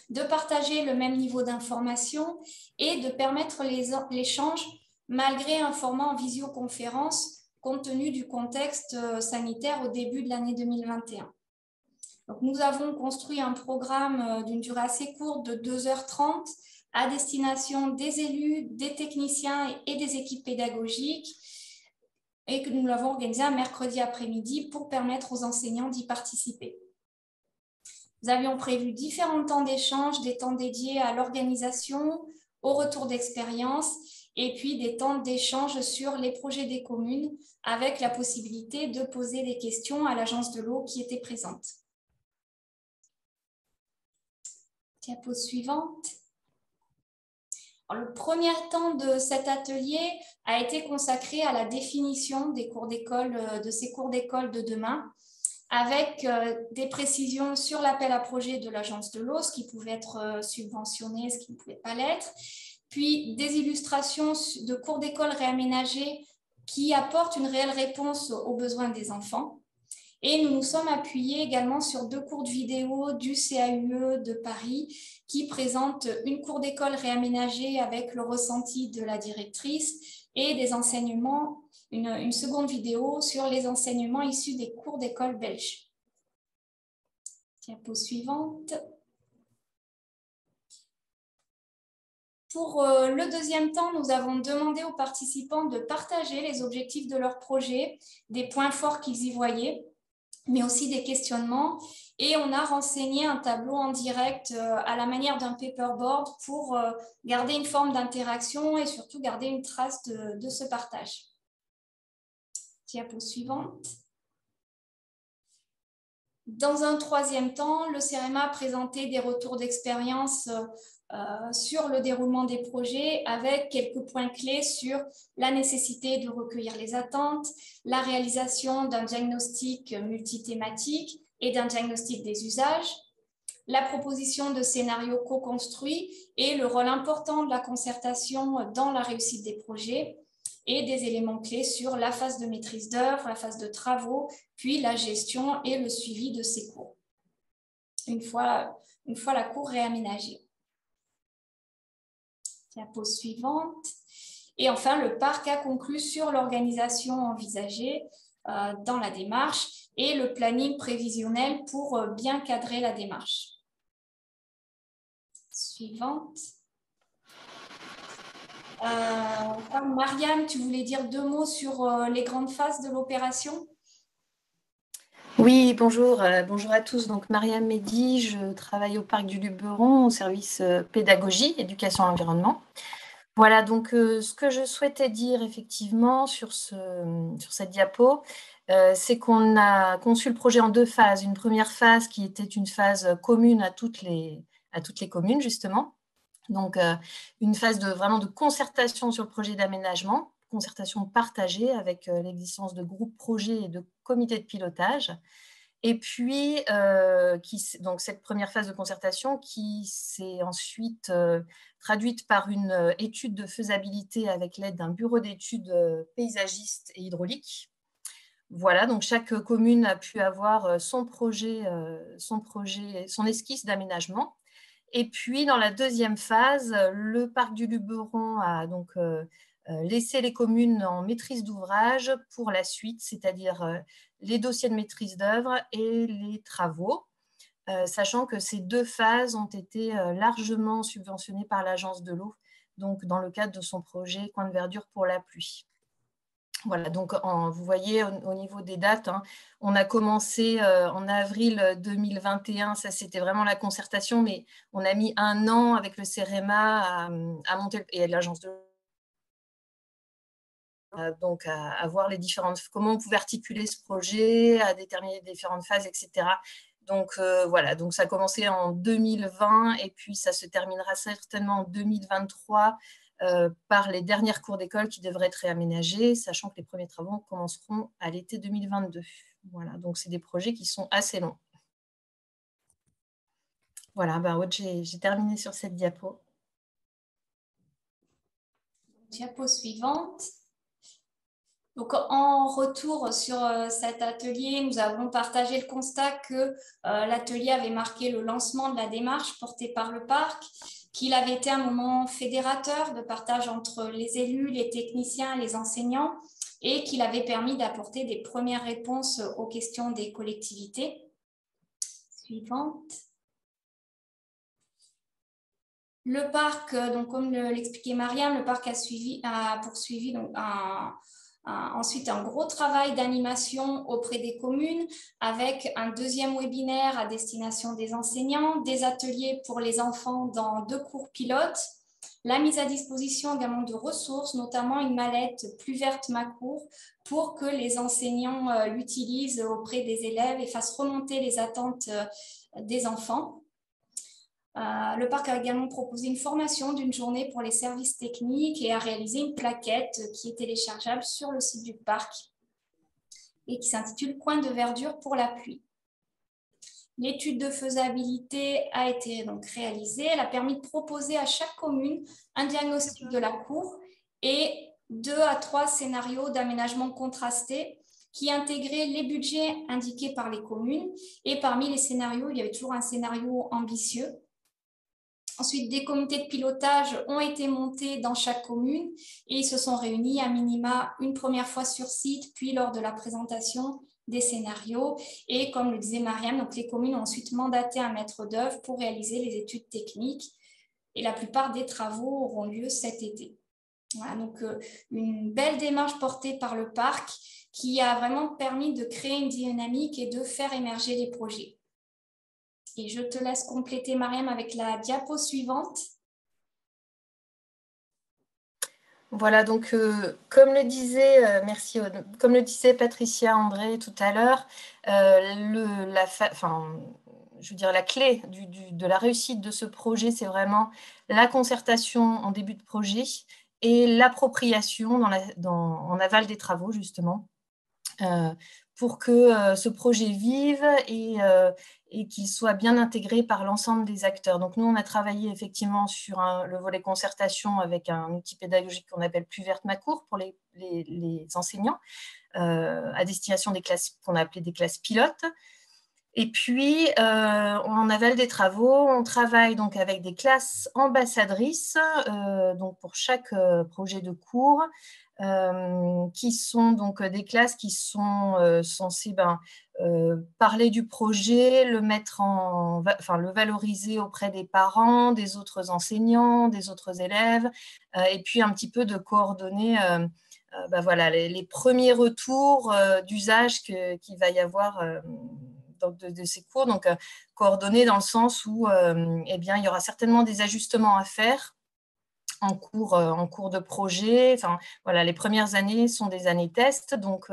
de partager le même niveau d'information et de permettre l'échange malgré un format en visioconférence compte tenu du contexte sanitaire au début de l'année 2021. Donc, nous avons construit un programme d'une durée assez courte de 2h30 à destination des élus, des techniciens et des équipes pédagogiques, et que nous l'avons organisé un mercredi après-midi pour permettre aux enseignants d'y participer. Nous avions prévu différents temps d'échange, des temps dédiés à l'organisation, au retour d'expérience, et puis des temps d'échange sur les projets des communes, avec la possibilité de poser des questions à l'Agence de l'eau qui était présente. Diapo suivante. Alors, le premier temps de cet atelier a été consacré à la définition des cours d'école, de ces cours d'école de demain, avec des précisions sur l'appel à projet de l'Agence de l'eau, ce qui pouvait être subventionné, ce qui ne pouvait pas l'être, puis des illustrations de cours d'école réaménagés qui apportent une réelle réponse aux besoins des enfants. Et nous nous sommes appuyés également sur 2 courtes vidéos du CAUE de Paris qui présentent une cour d'école réaménagée avec le ressenti de la directrice et des enseignements, une seconde vidéo sur les enseignements issus des cours d'école belges. Diapo suivante. Pour le deuxième temps, nous avons demandé aux participants de partager les objectifs de leur projet, des points forts qu'ils y voyaient, mais aussi des questionnements. Et on a renseigné un tableau en direct à la manière d'un paperboard pour garder une forme d'interaction et surtout garder une trace de ce partage. Diapo suivante. Dans un troisième temps, le CEREMA a présenté des retours d'expérience sur le déroulement des projets avec quelques points clés sur la nécessité de recueillir les attentes, la réalisation d'un diagnostic multithématique et d'un diagnostic des usages, la proposition de scénarios co-construits et le rôle important de la concertation dans la réussite des projets et des éléments clés sur la phase de maîtrise d'œuvre, la phase de travaux, puis la gestion et le suivi de ces cours, une fois la cour réaménagée. Diapo suivante. Et enfin, le parc a conclu sur l'organisation envisagée dans la démarche et le planning prévisionnel pour bien cadrer la démarche. Suivante. Mariam, tu voulais dire 2 mots sur les grandes phases de l'opération? Oui, bonjour, bonjour à tous. Donc, Mariam Mehdi, je travaille au Parc du Luberon au service pédagogie, éducation et environnement. Voilà, donc ce que je souhaitais dire effectivement sur cette diapo, c'est qu'on a conçu le projet en 2 phases. Une première phase qui était une phase commune à toutes les communes, justement. Donc, une phase vraiment de concertation sur le projet d'aménagement, concertation partagée avec l'existence de groupes projets et de comités de pilotage. Et puis, donc cette première phase de concertation qui s'est ensuite traduite par une étude de faisabilité avec l'aide d'un bureau d'études paysagiste et hydraulique. Voilà, donc chaque commune a pu avoir son esquisse d'aménagement. Et puis, dans la deuxième phase, le Parc du Luberon a donc laissé les communes en maîtrise d'ouvrage pour la suite, c'est-à-dire les dossiers de maîtrise d'œuvre et les travaux, sachant que ces 2 phases ont été largement subventionnées par l'Agence de l'eau, donc dans le cadre de son projet Coin de verdure pour la pluie. Voilà, donc vous voyez au niveau des dates, hein, on a commencé en avril 2021, ça c'était vraiment la concertation, mais on a mis 1 an avec le CEREMA à monter, et l'Agence de donc à voir comment on pouvait articuler ce projet, à déterminer les différentes phases, etc. Donc voilà, donc ça a commencé en 2020 et puis ça se terminera certainement en 2023 par les dernières cours d'école qui devraient être réaménagées, sachant que les premiers travaux commenceront à l'été 2022. Voilà, donc c'est des projets qui sont assez longs. Voilà, Aude, j'ai terminé sur cette diapo. Diapo suivante. Donc, en retour sur cet atelier, nous avons partagé le constat que l'atelier avait marqué le lancement de la démarche portée par le parc, qu'il avait été un moment fédérateur de partage entre les élus, les techniciens et les enseignants, et qu'il avait permis d'apporter des premières réponses aux questions des collectivités. Suivante. Le parc, donc comme l'expliquait Mariam, le parc a poursuivi donc ensuite un gros travail d'animation auprès des communes avec un 2e webinaire à destination des enseignants, des ateliers pour les enfants dans 2 cours pilotes, la mise à disposition également de ressources, notamment une mallette Plus verte ma cour pour que les enseignants l'utilisent auprès des élèves et fassent remonter les attentes des enfants. Le parc a également proposé une formation d'une journée pour les services techniques et a réalisé une plaquette qui est téléchargeable sur le site du parc et qui s'intitule « Coin de verdure pour la pluie ». L'étude de faisabilité a été donc réalisée. Elle a permis de proposer à chaque commune un diagnostic de la cour et 2 à 3 scénarios d'aménagement contrasté qui intégraient les budgets indiqués par les communes. Et parmi les scénarios, il y avait toujours un scénario ambitieux. Ensuite, des comités de pilotage ont été montés dans chaque commune et ils se sont réunis à minima une première fois sur site, puis lors de la présentation des scénarios. Et comme le disait Mariam, donc les communes ont ensuite mandaté un maître d'œuvre pour réaliser les études techniques. Et la plupart des travaux auront lieu cet été. Voilà, donc une belle démarche portée par le parc qui a vraiment permis de créer une dynamique et de faire émerger les projets. Et je te laisse compléter, Mariam, avec la diapo suivante. Voilà, donc comme le disait, merci Aude, comme le disait Patricia André tout à l'heure, la clé de la réussite de ce projet, c'est vraiment la concertation en début de projet et l'appropriation en aval des travaux, justement, pour que ce projet vive et qu'il soit bien intégré par l'ensemble des acteurs. Donc nous, on a travaillé effectivement sur le volet concertation avec un outil pédagogique qu'on appelle Plus verte ma cour pour les enseignants, à destination des classes qu'on a appelées des classes pilotes. Et puis, en aval des travaux, on travaille donc avec des classes ambassadrices, donc pour chaque projet de cours, qui sont donc des classes qui sont censées parler du projet, le valoriser auprès des parents, des autres enseignants, des autres élèves, et puis un petit peu de coordonner voilà, les premiers retours d'usage qu'il va y avoir de ces cours, donc coordonner dans le sens où eh bien, il y aura certainement des ajustements à faire en cours de projet. Enfin, voilà, les premières années sont des années tests, donc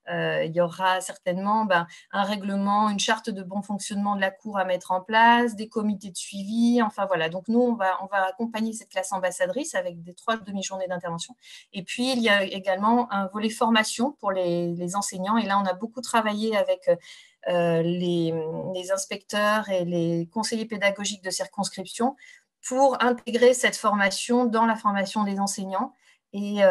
il y aura certainement un règlement, une charte de bon fonctionnement de la cour à mettre en place, des comités de suivi, enfin voilà. Donc nous, on va accompagner cette classe ambassadrice avec des 3 demi-journées d'intervention. Et puis, il y a également un volet formation pour les enseignants, et là, on a beaucoup travaillé avec les inspecteurs et les conseillers pédagogiques de circonscription pour intégrer cette formation dans la formation des enseignants. Et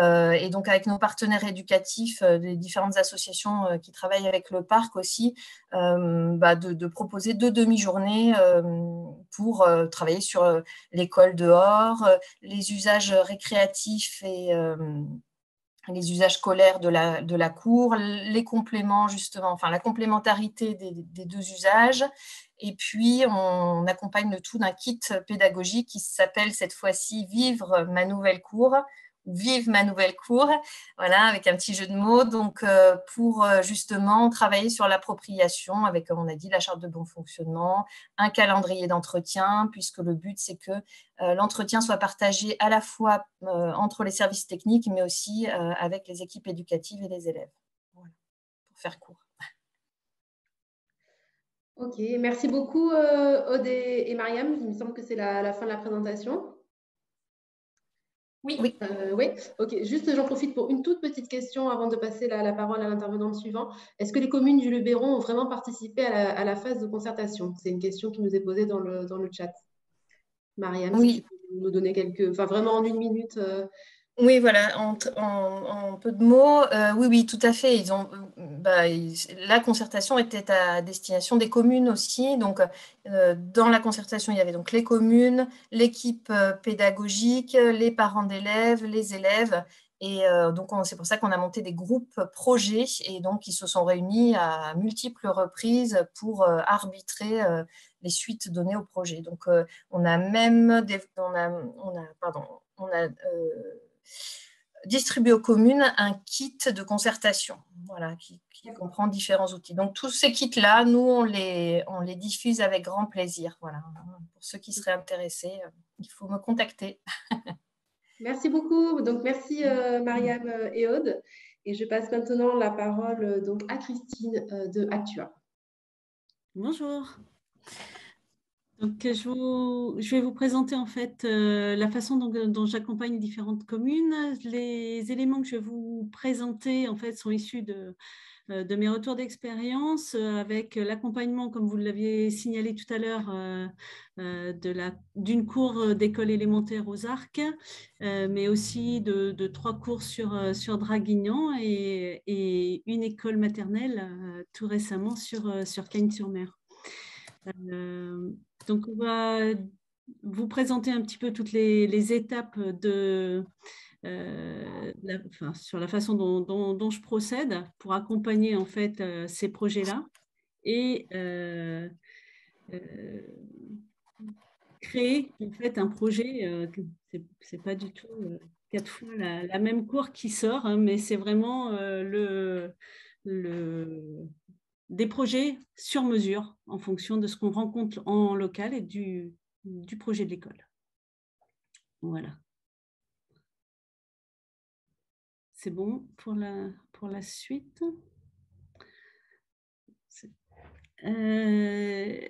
donc, avec nos partenaires éducatifs, des différentes associations qui travaillent avec le parc aussi, de proposer 2 demi-journées pour travailler sur l'école dehors, les usages récréatifs et les usages scolaires de la cour, les compléments justement, enfin la complémentarité des 2 usages. Et puis, on accompagne le tout d'un kit pédagogique qui s'appelle cette fois-ci « Vivre ma nouvelle cour » ou « Vive ma nouvelle cour », voilà, avec un petit jeu de mots, donc pour justement travailler sur l'appropriation avec, comme on a dit, la charte de bon fonctionnement, un calendrier d'entretien, puisque le but, c'est que l'entretien soit partagé à la fois entre les services techniques, mais aussi avec les équipes éducatives et les élèves. Voilà, pour faire court. Ok, merci beaucoup Aude et Mariam. Il me semble que c'est la fin de la présentation. Oui. Oui, ok. Juste, j'en profite pour une toute petite question avant de passer la parole à l'intervenant suivant. Est-ce que les communes du Luberon ont vraiment participé à la phase de concertation? C'est une question qui nous est posée dans le chat. Mariam, oui. Si tu peux nous donner vraiment en 1 minute. Oui, voilà, en peu de mots, oui, tout à fait. La concertation était à destination des communes aussi. Donc, dans la concertation, il y avait donc les communes, l'équipe pédagogique, les parents d'élèves, les élèves. Et donc, c'est pour ça qu'on a monté des groupes projets et donc ils se sont réunis à multiples reprises pour arbitrer les suites données au projet. Donc, on a même distribué aux communes un kit de concertation, voilà, qui comprend différents outils. Donc, tous ces kits-là, nous, on les diffuse avec grand plaisir. Voilà. Pour ceux qui seraient intéressés, il faut me contacter. Merci beaucoup. Donc, merci Mariam et Aude. Et je passe maintenant la parole donc, à Christine de Actua. Bonjour. Donc, je vais vous présenter en fait la façon dont j'accompagne différentes communes. Les éléments que je vais vous présenter en fait sont issus de mes retours d'expérience avec l'accompagnement, comme vous l'aviez signalé tout à l'heure, d'une cour d'école élémentaire aux Arcs, mais aussi de 3 cours sur Draguignan et une école maternelle tout récemment sur Cagnes-sur-Mer. Donc, on va vous présenter un petit peu toutes les étapes sur la façon dont je procède pour accompagner en fait ces projets-là et créer en fait un projet. C'est pas du tout 4 fois la même cour qui sort, hein, mais c'est vraiment des projets sur mesure en fonction de ce qu'on rencontre en local et du projet de l'école. Voilà. C'est bon pour la suite. Il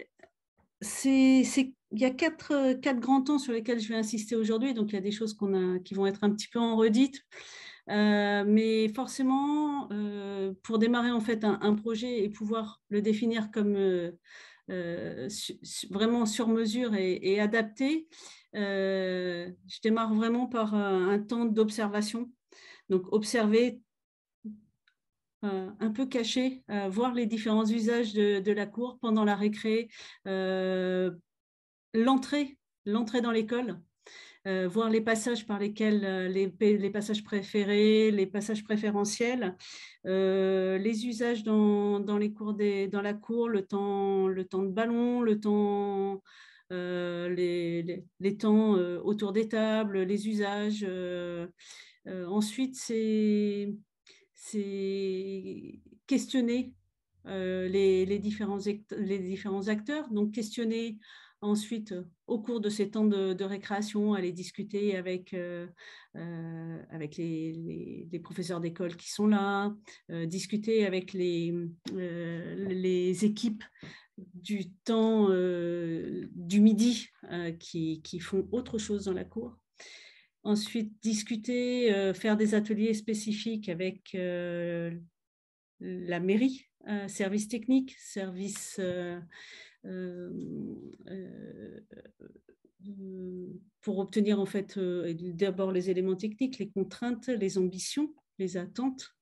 y a quatre grands temps sur lesquels je vais insister aujourd'hui. Donc, il y a des choses qui vont être un petit peu en redite. Mais forcément, pour démarrer en fait un projet et pouvoir le définir comme vraiment sur mesure et adapté, je démarre vraiment par un temps d'observation. Donc, observer un peu caché, voir les différents usages de la cour pendant la récré, l'entrée dans l'école, voir les passages par lesquels, les passages préférés, les passages préférentiels, les usages dans les cours dans la cour, le temps de ballon, le temps, les temps autour des tables, les usages. Ensuite, c'est questionner les différents acteurs, donc questionner ensuite au cours de ces temps de récréation, aller discuter avec les professeurs d'école qui sont là, discuter avec les équipes du temps du midi qui font autre chose dans la cour. Ensuite, discuter, faire des ateliers spécifiques avec la mairie, service technique, service pour obtenir en fait d'abord les éléments techniques, les contraintes, les ambitions, les attentes,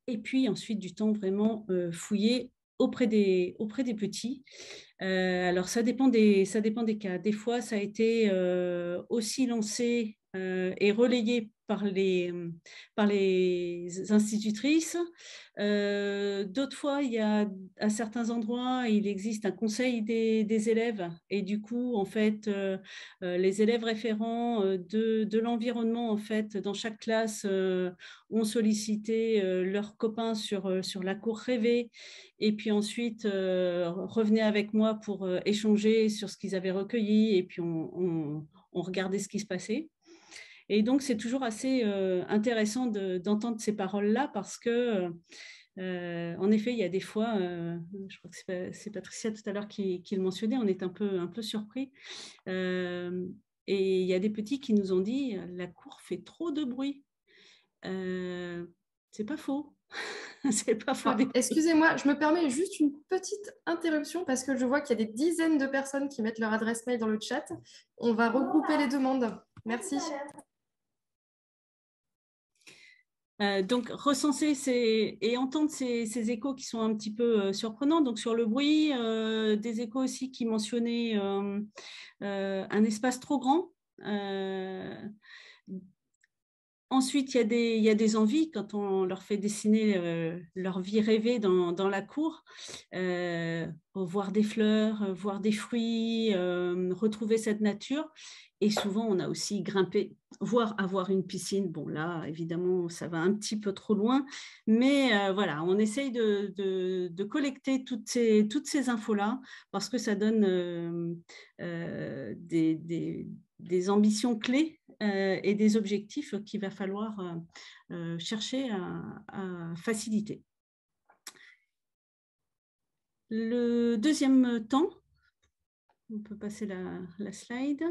et puis ensuite du temps vraiment fouillé auprès des petits. Alors ça dépend des cas. Des fois, ça a été aussi lancé et relayé par les institutrices. D'autres fois, à certains endroits, il existe un conseil des élèves et du coup, en fait, les élèves référents de l'environnement, en fait, dans chaque classe, ont sollicité leurs copains sur la cour rêvée et puis ensuite revenaient avec moi pour échanger sur ce qu'ils avaient recueilli et puis on regardait ce qui se passait. Et donc, c'est toujours assez intéressant d'entendre ces paroles-là parce que, en effet, il y a des fois, je crois que c'est Patricia tout à l'heure qui le mentionnait, on est un peu surpris. Et il y a des petits qui nous ont dit « la cour fait trop de bruit ». C'est pas faux. C'est pas faux. Excusez-moi, je me permets juste une petite interruption parce que je vois qu'il y a des dizaines de personnes qui mettent leur adresse mail dans le chat. On va regrouper les demandes. Merci. Donc, recenser et entendre ces échos qui sont un petit peu surprenants. Donc, sur le bruit, des échos aussi qui mentionnaient un espace trop grand. Ensuite, il y a des envies quand on leur fait dessiner leur vie rêvée dans la cour, voir des fleurs, voir des fruits, retrouver cette nature. Et souvent, on a aussi grimpé, voire avoir une piscine. Bon, là, évidemment, ça va un petit peu trop loin. Mais voilà, on essaye de collecter toutes ces infos-là parce que ça donne des ambitions clés et des objectifs qu'il va falloir chercher à faciliter. Le deuxième temps, On peut passer la slide.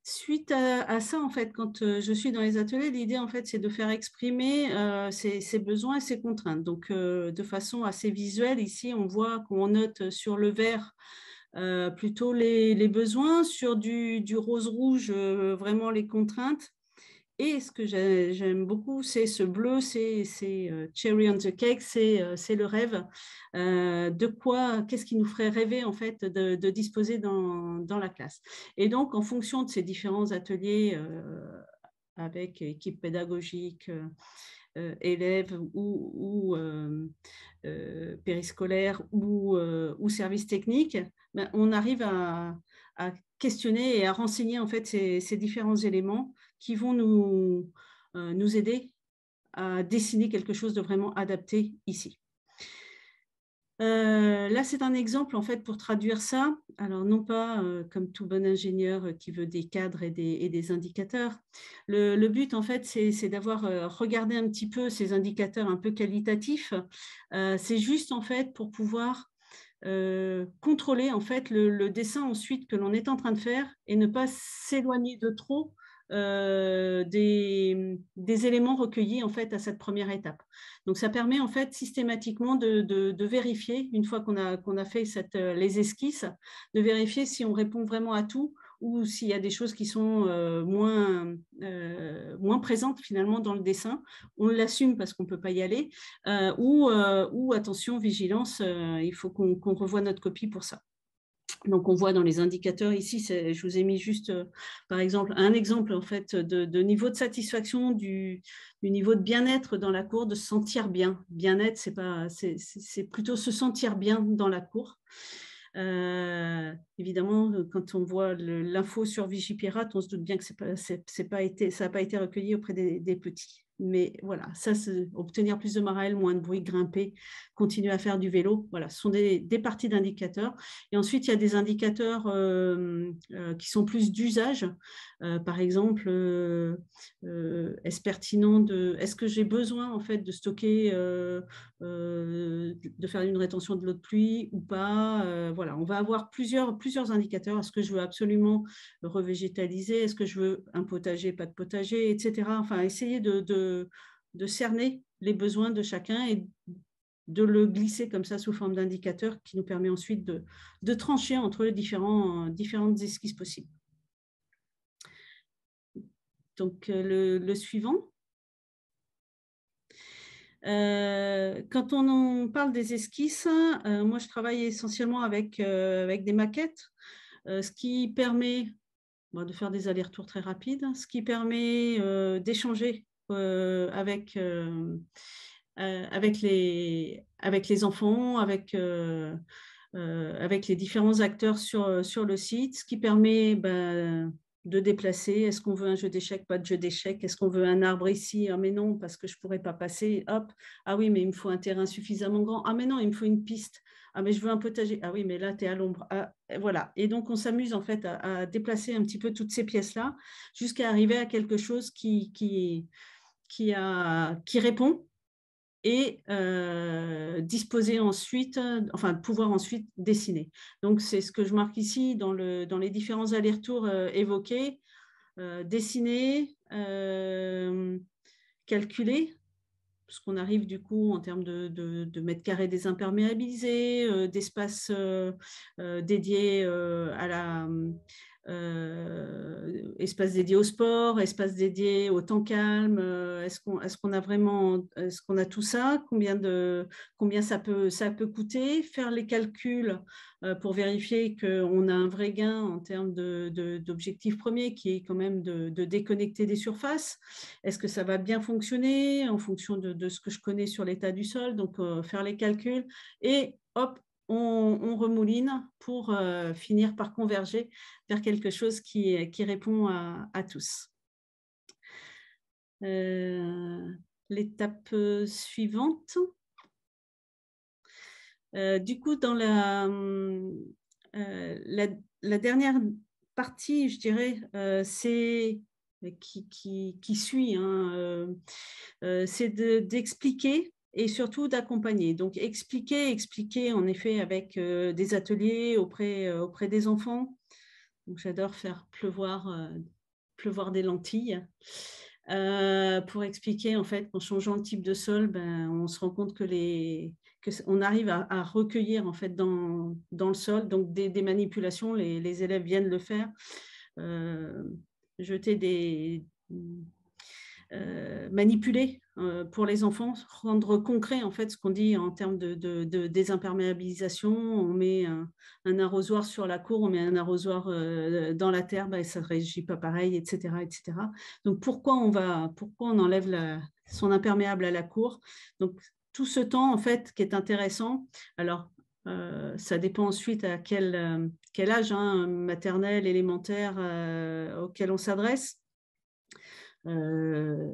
Suite à ça, en fait, quand je suis dans les ateliers, l'idée, en fait, c'est de faire exprimer ses besoins et ses contraintes. Donc, de façon assez visuelle, ici, on voit qu'on note sur le vert plutôt les besoins, sur du rose-rouge, vraiment les contraintes. Et ce que j'aime beaucoup, c'est ce bleu, c'est cherry on the cake, c'est le rêve. Qu'est-ce qui nous ferait rêver en fait de disposer dans la classe. Et donc, en fonction de ces différents ateliers avec équipe pédagogique, élèves ou périscolaire ou service technique, ben, on arrive à questionner et à renseigner en fait ces différents éléments qui vont nous aider à dessiner quelque chose de vraiment adapté ici. Là, c'est un exemple en fait pour traduire ça. Alors, non pas comme tout bon ingénieur qui veut des cadres et des indicateurs. Le but, en fait, c'est d'avoir regardé un petit peu ces indicateurs un peu qualitatifs. C'est juste en fait pour pouvoir contrôler en fait le dessin ensuite que l'on est en train de faire et ne pas s'éloigner de trop des éléments recueillis en fait à cette première étape. Donc ça permet en fait systématiquement de vérifier, une fois qu'on a fait les esquisses, de vérifier si on répond vraiment à tout ou s'il y a des choses qui sont moins présentes finalement dans le dessin. On l'assume parce qu'on ne peut pas y aller, ou attention, vigilance, il faut qu'on revoie notre copie pour ça. Donc, on voit dans les indicateurs ici, je vous ai mis juste, par exemple, un exemple en fait, de niveau de satisfaction, du niveau de bien-être dans la cour, de se sentir bien. Bien-être, c'est plutôt se sentir bien dans la cour. Évidemment, quand on voit l'info sur Vigipirate, on se doute bien que ça n'a pas été recueilli auprès des petits. Mais voilà, ça, c'est obtenir plus de marelle, moins de bruit, grimper, continuer à faire du vélo. Voilà, ce sont des parties d'indicateurs. Et ensuite, il y a des indicateurs qui sont plus d'usage. Par exemple, est-ce pertinent est-ce que j'ai besoin en fait de stocker, de faire une rétention de l'eau de pluie ou pas. Voilà, on va avoir plusieurs indicateurs. Est-ce que je veux absolument revégétaliser? Est-ce que je veux un potager, pas de potager, etc. Enfin, essayer de cerner les besoins de chacun et de le glisser comme ça sous forme d'indicateur qui nous permet ensuite de trancher entre les différentes esquisses possibles. Donc, le suivant. Quand on parle des esquisses, moi, je travaille essentiellement avec des maquettes, ce qui permet de faire des allers-retours très rapides, ce qui permet d'échanger avec les enfants, avec les différents acteurs sur le site, ce qui permet de déplacer. Est-ce qu'on veut un jeu d'échecs, pas de jeu d'échecs? Est-ce qu'on veut un arbre ici? Ah mais non, parce que je ne pourrais pas passer. Hop. Ah oui, mais il me faut un terrain suffisamment grand. Ah mais non, il me faut une piste. Ah mais je veux un potager. Ah oui, mais là, tu es à l'ombre. Ah, voilà. Et donc, on s'amuse en fait à déplacer un petit peu toutes ces pièces-là jusqu'à arriver à quelque chose qui répond et disposer ensuite, enfin pouvoir ensuite dessiner. Donc c'est ce que je marque ici dans les différents allers-retours évoqués, dessiner, calculer, parce qu'on arrive du coup en termes de mètres carrés désimperméabilisés, d'espace dédiés à la... espace dédié au sport, espace dédié au temps calme, est-ce qu'on a vraiment, est-ce qu'on a tout ça, combien ça peut coûter, faire les calculs pour vérifier qu'on a un vrai gain en termes d'objectif premier qui est quand même de déconnecter des surfaces. Est-ce que ça va bien fonctionner en fonction de ce que je connais sur l'état du sol, donc faire les calculs et hop, on remouline pour finir par converger vers quelque chose qui répond à tous. L'étape suivante. Du coup, dans la dernière partie, je dirais, c'est qui suit, hein, c'est d'expliquer et surtout d'accompagner. Donc, expliquer en effet avec des ateliers auprès des enfants. Donc, j'adore faire pleuvoir des lentilles. Pour expliquer, en fait, qu'en changeant le type de sol, on se rend compte on arrive à recueillir, en fait, dans le sol. Donc, des manipulations, les élèves viennent le faire. Jeter manipuler pour les enfants, rendre concret en fait ce qu'on dit en termes de désimperméabilisation. On met un arrosoir sur la cour, on met un arrosoir dans la terre, ça ne réagit pas pareil, etc., etc. Donc pourquoi on enlève son imperméable à la cour? Donc tout ce temps en fait qui est intéressant. Alors ça dépend ensuite à quel âge, maternel, élémentaire, auquel on s'adresse.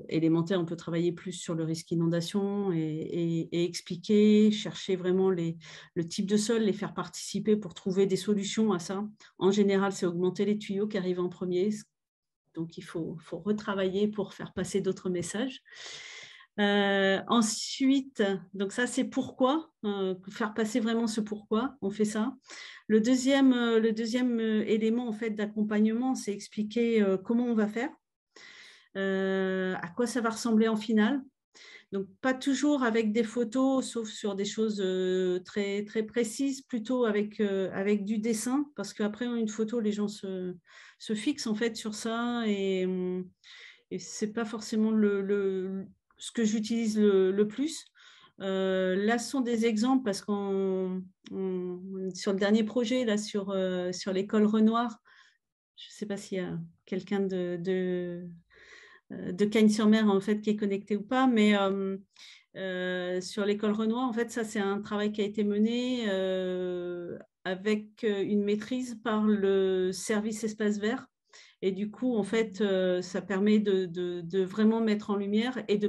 Élémentaire, on peut travailler plus sur le risque inondation et expliquer, chercher vraiment le type de sol, les faire participer pour trouver des solutions à ça. En général, c'est augmenter les tuyaux qui arrivent en premier. Donc, il faut retravailler pour faire passer d'autres messages. Ensuite, donc ça, c'est pourquoi, faire passer vraiment ce pourquoi on fait ça. Le deuxième élément en fait, d'accompagnement, c'est expliquer comment on va faire. À quoi ça va ressembler en finale. Donc, pas toujours avec des photos, sauf sur des choses très, très précises, plutôt avec du dessin, parce qu'après une photo, les gens se fixent en fait sur ça et ce n'est pas forcément ce que j'utilise le plus. Là, ce sont des exemples parce sur le dernier projet, là, sur l'école Renoir, je ne sais pas s'il y a quelqu'un de Cagnes-sur-Mer en fait qui est connecté ou pas, mais sur l'école Renoir, en fait, ça c'est un travail qui a été mené avec une maîtrise par le service espace vert, et du coup, en fait, ça permet de vraiment mettre en lumière et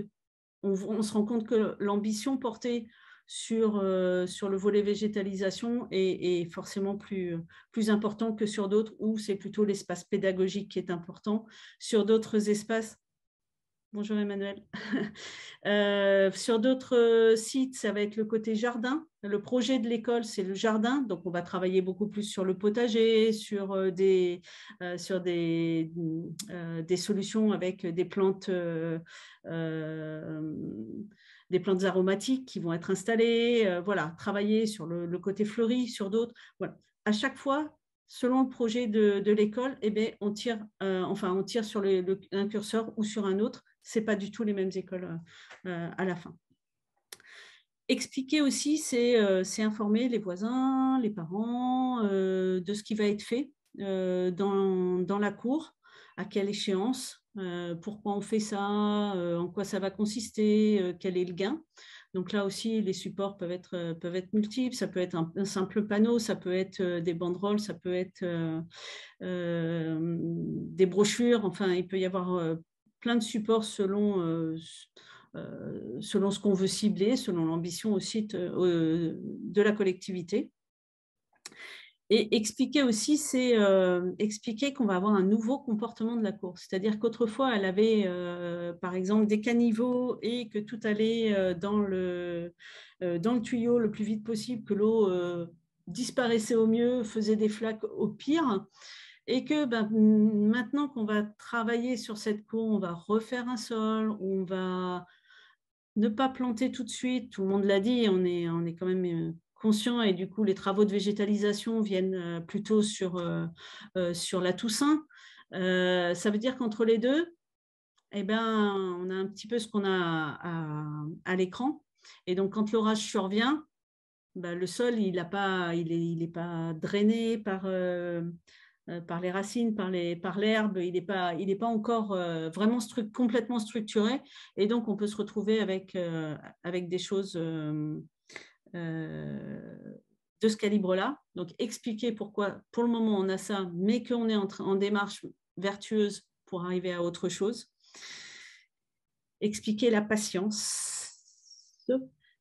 on se rend compte que l'ambition portée sur le volet végétalisation est forcément plus important que sur d'autres où c'est plutôt l'espace pédagogique qui est important. Sur d'autres espaces, bonjour Emmanuel. Sur d'autres sites, ça va être le côté jardin. Le projet de l'école, c'est le jardin. Donc, on va travailler beaucoup plus sur le potager, sur des solutions avec des plantes aromatiques qui vont être installées. Voilà, travailler sur le côté fleuri, sur d'autres. Voilà. À chaque fois, selon le projet de l'école, on tire sur un curseur ou sur un autre. Ce n'est pas du tout les mêmes écoles à la fin. Expliquer aussi, c'est informer les voisins, les parents de ce qui va être fait dans la cour, à quelle échéance, pourquoi on fait ça, en quoi ça va consister, quel est le gain. Donc là aussi, les supports peuvent être multiples. Ça peut être un simple panneau, ça peut être des banderoles, ça peut être des brochures. Enfin, il peut y avoir plein de supports selon ce qu'on veut cibler, selon l'ambition aussi de la collectivité. Et expliquer aussi, c'est expliquer qu'on va avoir un nouveau comportement de la cour. C'est-à-dire qu'autrefois, elle avait, par exemple, des caniveaux et que tout allait dans le tuyau le plus vite possible, que l'eau disparaissait au mieux, faisait des flaques au pire. Et que maintenant qu'on va travailler sur cette cour, on va refaire un sol, on va ne pas planter tout de suite. Tout le monde l'a dit, on est quand même conscient, et du coup, les travaux de végétalisation viennent plutôt sur la Toussaint. Ça veut dire qu'entre les deux, on a un petit peu ce qu'on a à l'écran. Et donc, quand l'orage survient, le sol, il n'est pas drainé par les racines, par l'herbe, il n'est pas encore vraiment complètement structuré. Et donc, on peut se retrouver avec des choses de ce calibre-là. Donc, expliquer pourquoi, pour le moment, on a ça, mais qu'on est en démarche vertueuse pour arriver à autre chose. Expliquer la patience,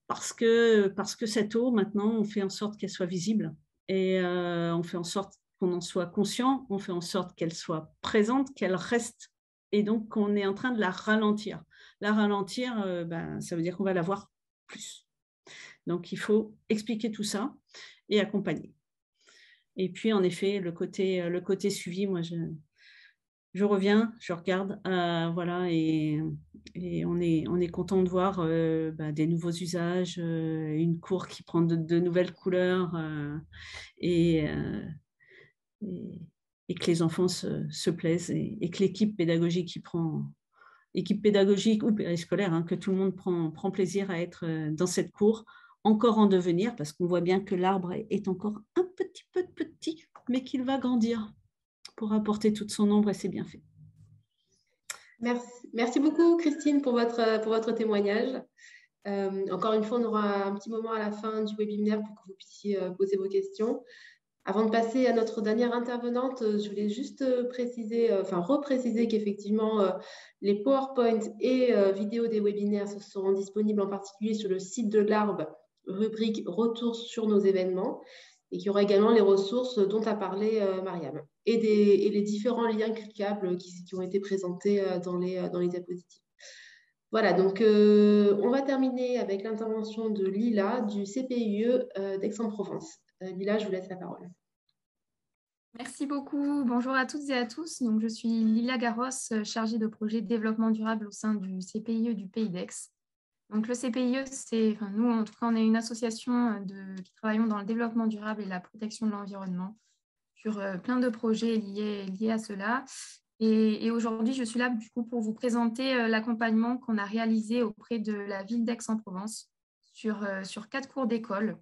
parce que cette eau, maintenant, on fait en sorte qu'elle soit visible et on fait en sorte qu'on en soit conscient, on fait en sorte qu'elle soit présente, qu'elle reste, et donc qu'on est en train de la ralentir. La ralentir, ça veut dire qu'on va la voir plus. Donc, il faut expliquer tout ça et accompagner. Et puis, en effet, le côté suivi, moi, je reviens, je regarde, voilà, et on est content de voir des nouveaux usages, une cour qui prend de nouvelles couleurs et que les enfants se plaisent et que l'équipe pédagogique équipe pédagogique ou périscolaire, hein, que tout le monde prend plaisir à être dans cette cour, encore en devenir, parce qu'on voit bien que l'arbre est encore un petit peu petit, mais qu'il va grandir pour apporter toute son ombre et c'est bien fait. Merci beaucoup, Christine, pour votre témoignage. Encore une fois, on aura un petit moment à la fin du webinaire pour que vous puissiez poser vos questions. Avant de passer à notre dernière intervenante, je voulais juste repréciser qu'effectivement, les PowerPoint et vidéos des webinaires seront disponibles en particulier sur le site de l'ARB, rubrique « Retour sur nos événements ». Et qu'il y aura également les ressources dont a parlé Mariam et les différents liens cliquables qui ont été présentés dans les diapositives. Voilà, donc on va terminer avec l'intervention de Lila du CPIE d'Aix-en-Provence. Lila, je vous laisse la parole. Merci beaucoup. Bonjour à toutes et à tous. Donc, je suis Lila Garros, chargée de projet développement durable au sein du CPIE du Pays d'Aix. Donc, le CPIE, nous, en tout cas, on est une association qui travaillons dans le développement durable et la protection de l'environnement sur plein de projets liés à cela. Et aujourd'hui, je suis là du coup pour vous présenter l'accompagnement qu'on a réalisé auprès de la ville d'Aix-en-Provence sur 4 cours d'école.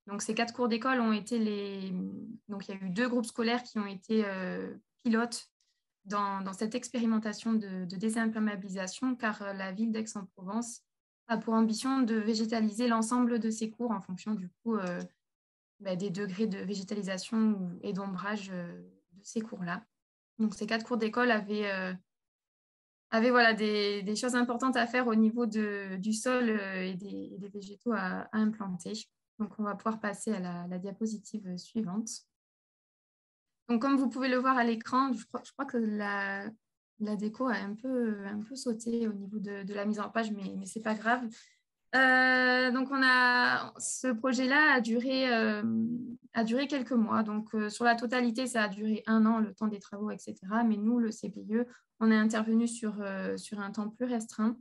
Donc, ces 4 cours d'école ont été Donc, il y a eu 2 groupes scolaires qui ont été pilotes dans cette expérimentation de désimperméabilisation, car la ville d'Aix-en-Provence a pour ambition de végétaliser l'ensemble de ses cours en fonction du coup des degrés de végétalisation et d'ombrage de ces cours-là. Donc, ces 4 cours d'école avaient voilà, des choses importantes à faire au niveau du sol et des végétaux à implanter. Donc, on va pouvoir passer à la diapositive suivante. Donc, comme vous pouvez le voir à l'écran, je crois que la déco a un peu sauté au niveau de la mise en page, mais ce n'est pas grave. Donc, ce projet-là a duré quelques mois. Donc, sur la totalité, ça a duré 1 an, le temps des travaux, etc. Mais nous, le CPIE, on est intervenu sur un temps plus restreint.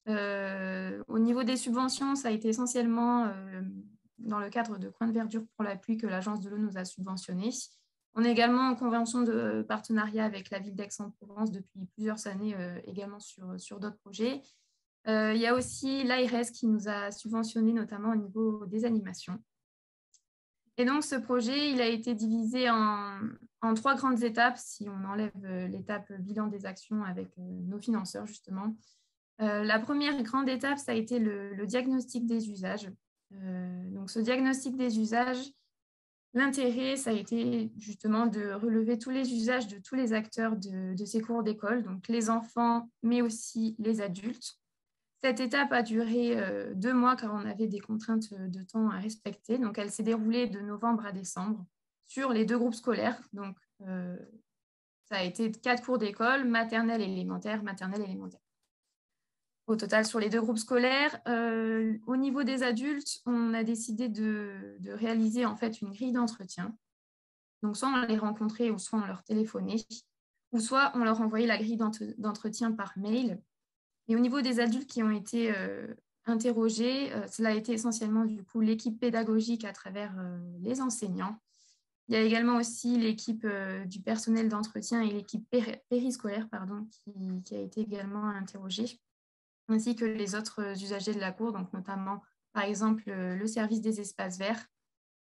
Au niveau des subventions, ça a été essentiellement dans le cadre de Coins de Verdure pour la pluie que l'Agence de l'eau nous a subventionné. On est également en convention de partenariat avec la ville d'Aix-en-Provence depuis plusieurs années, également sur d'autres projets. Il y a aussi l'ARS qui nous a subventionné, notamment au niveau des animations. Et donc, ce projet, il a été divisé en 3 grandes étapes, si on enlève l'étape bilan des actions avec nos financeurs, justement. La première grande étape, ça a été le diagnostic des usages. Donc, ce diagnostic des usages, l'intérêt, ça a été justement de relever tous les usages de tous les acteurs de ces cours d'école, donc les enfants, mais aussi les adultes. Cette étape a duré 2 mois car on avait des contraintes de temps à respecter. Donc, elle s'est déroulée de novembre à décembre sur les 2 groupes scolaires. Donc, ça a été 4 cours d'école, maternelle, élémentaire, maternelle, élémentaire. Au total, sur les 2 groupes scolaires, au niveau des adultes, on a décidé de réaliser en fait une grille d'entretien. Donc, soit on les rencontrait ou soit on leur téléphonait, ou soit on leur envoyait la grille d'entretien par mail. Et au niveau des adultes qui ont été interrogés, cela a été essentiellement du coup l'équipe pédagogique à travers les enseignants. Il y a également aussi l'équipe du personnel d'entretien et l'équipe périscolaire qui a été également interrogée, ainsi que les autres usagers de la cour, donc notamment par exemple le service des espaces verts,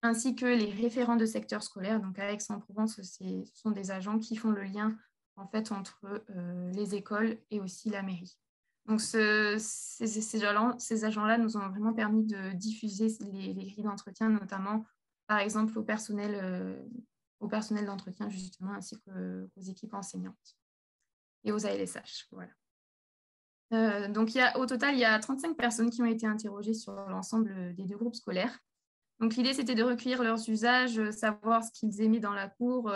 ainsi que les référents de secteur scolaire. Donc à Aix-en-Provence, ce sont des agents qui font le lien en fait entre les écoles et aussi la mairie. Donc, ces agents-là nous ont vraiment permis de diffuser les grilles d'entretien, notamment, par exemple, au personnel d'entretien, justement, ainsi qu'aux équipes enseignantes et aux ALSH. Voilà. Donc, au total, il y a 35 personnes qui ont été interrogées sur l'ensemble des 2 groupes scolaires. Donc, l'idée, c'était de recueillir leurs usages, savoir ce qu'ils aimaient dans la cour,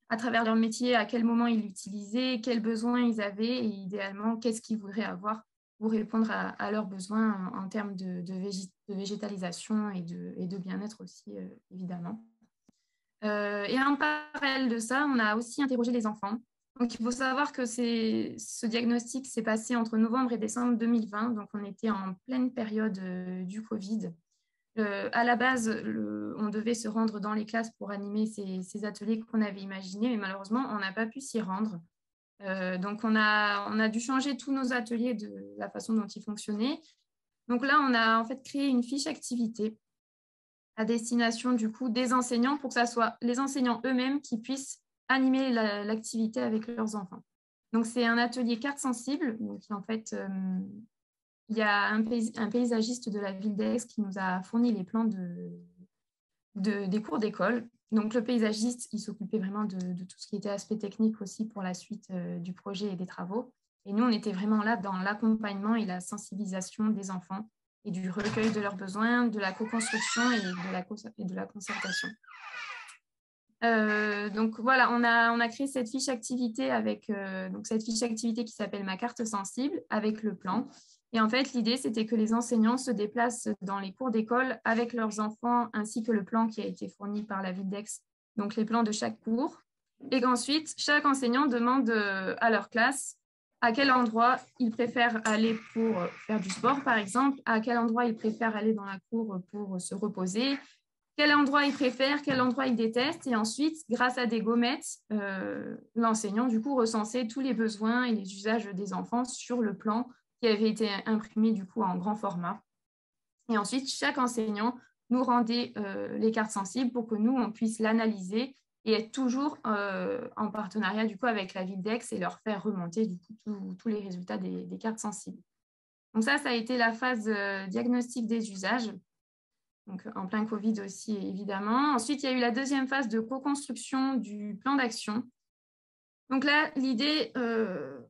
à travers leur métier, à quel moment ils l'utilisaient, quels besoins ils avaient et idéalement, qu'est-ce qu'ils voudraient avoir pour répondre à leurs besoins en termes de végétalisation et de bien-être aussi, évidemment. Et en parallèle de ça, on a aussi interrogé les enfants. Donc, il faut savoir que ce diagnostic s'est passé entre novembre et décembre 2020. Donc, on était en pleine période du Covid. À la base, on devait se rendre dans les classes pour animer ces ateliers qu'on avait imaginés, mais malheureusement, on n'a pas pu s'y rendre. Donc, on a dû changer tous nos ateliers de la façon dont ils fonctionnaient. Donc là, on a en fait créé une fiche activité à destination du coup des enseignants pour que ça soit les enseignants eux-mêmes qui puissent animer l'activité avec leurs enfants. Donc, c'est un atelier carte sensible. Donc, en fait, il y a un paysagiste de la ville d'Aix qui nous a fourni les plans des cours d'école. Donc, le paysagiste, il s'occupait vraiment de tout ce qui était aspect technique aussi pour la suite du projet et des travaux. Et nous, on était vraiment là dans l'accompagnement et la sensibilisation des enfants et du recueil de leurs besoins, de la co-construction et de la concertation. Donc voilà, on a créé cette fiche activité donc cette fiche activité qui s'appelle Ma carte sensible avec le plan. Et en fait, l'idée, c'était que les enseignants se déplacent dans les cours d'école avec leurs enfants ainsi que le plan qui a été fourni par la ville d'Aix, donc les plans de chaque cours. Et qu'ensuite, chaque enseignant demande à leur classe à quel endroit ils préfèrent aller pour faire du sport, par exemple, à quel endroit ils préfèrent aller dans la cour pour se reposer, quel endroit ils préfèrent, quel endroit ils détestent. Et ensuite, grâce à des gommettes, l'enseignant, du coup, recensait tous les besoins et les usages des enfants sur le plan qui avait été imprimé, du coup, en grand format. Et ensuite, chaque enseignant nous rendait les cartes sensibles pour que nous, on puisse l'analyser et être toujours en partenariat, du coup, avec la ville d'Aix et leur faire remonter, du coup, tous les résultats des cartes sensibles. Donc ça a été la phase diagnostic des usages. Donc, en plein Covid aussi, évidemment. Ensuite, il y a eu la deuxième phase de co-construction du plan d'action. Donc là, l'idée,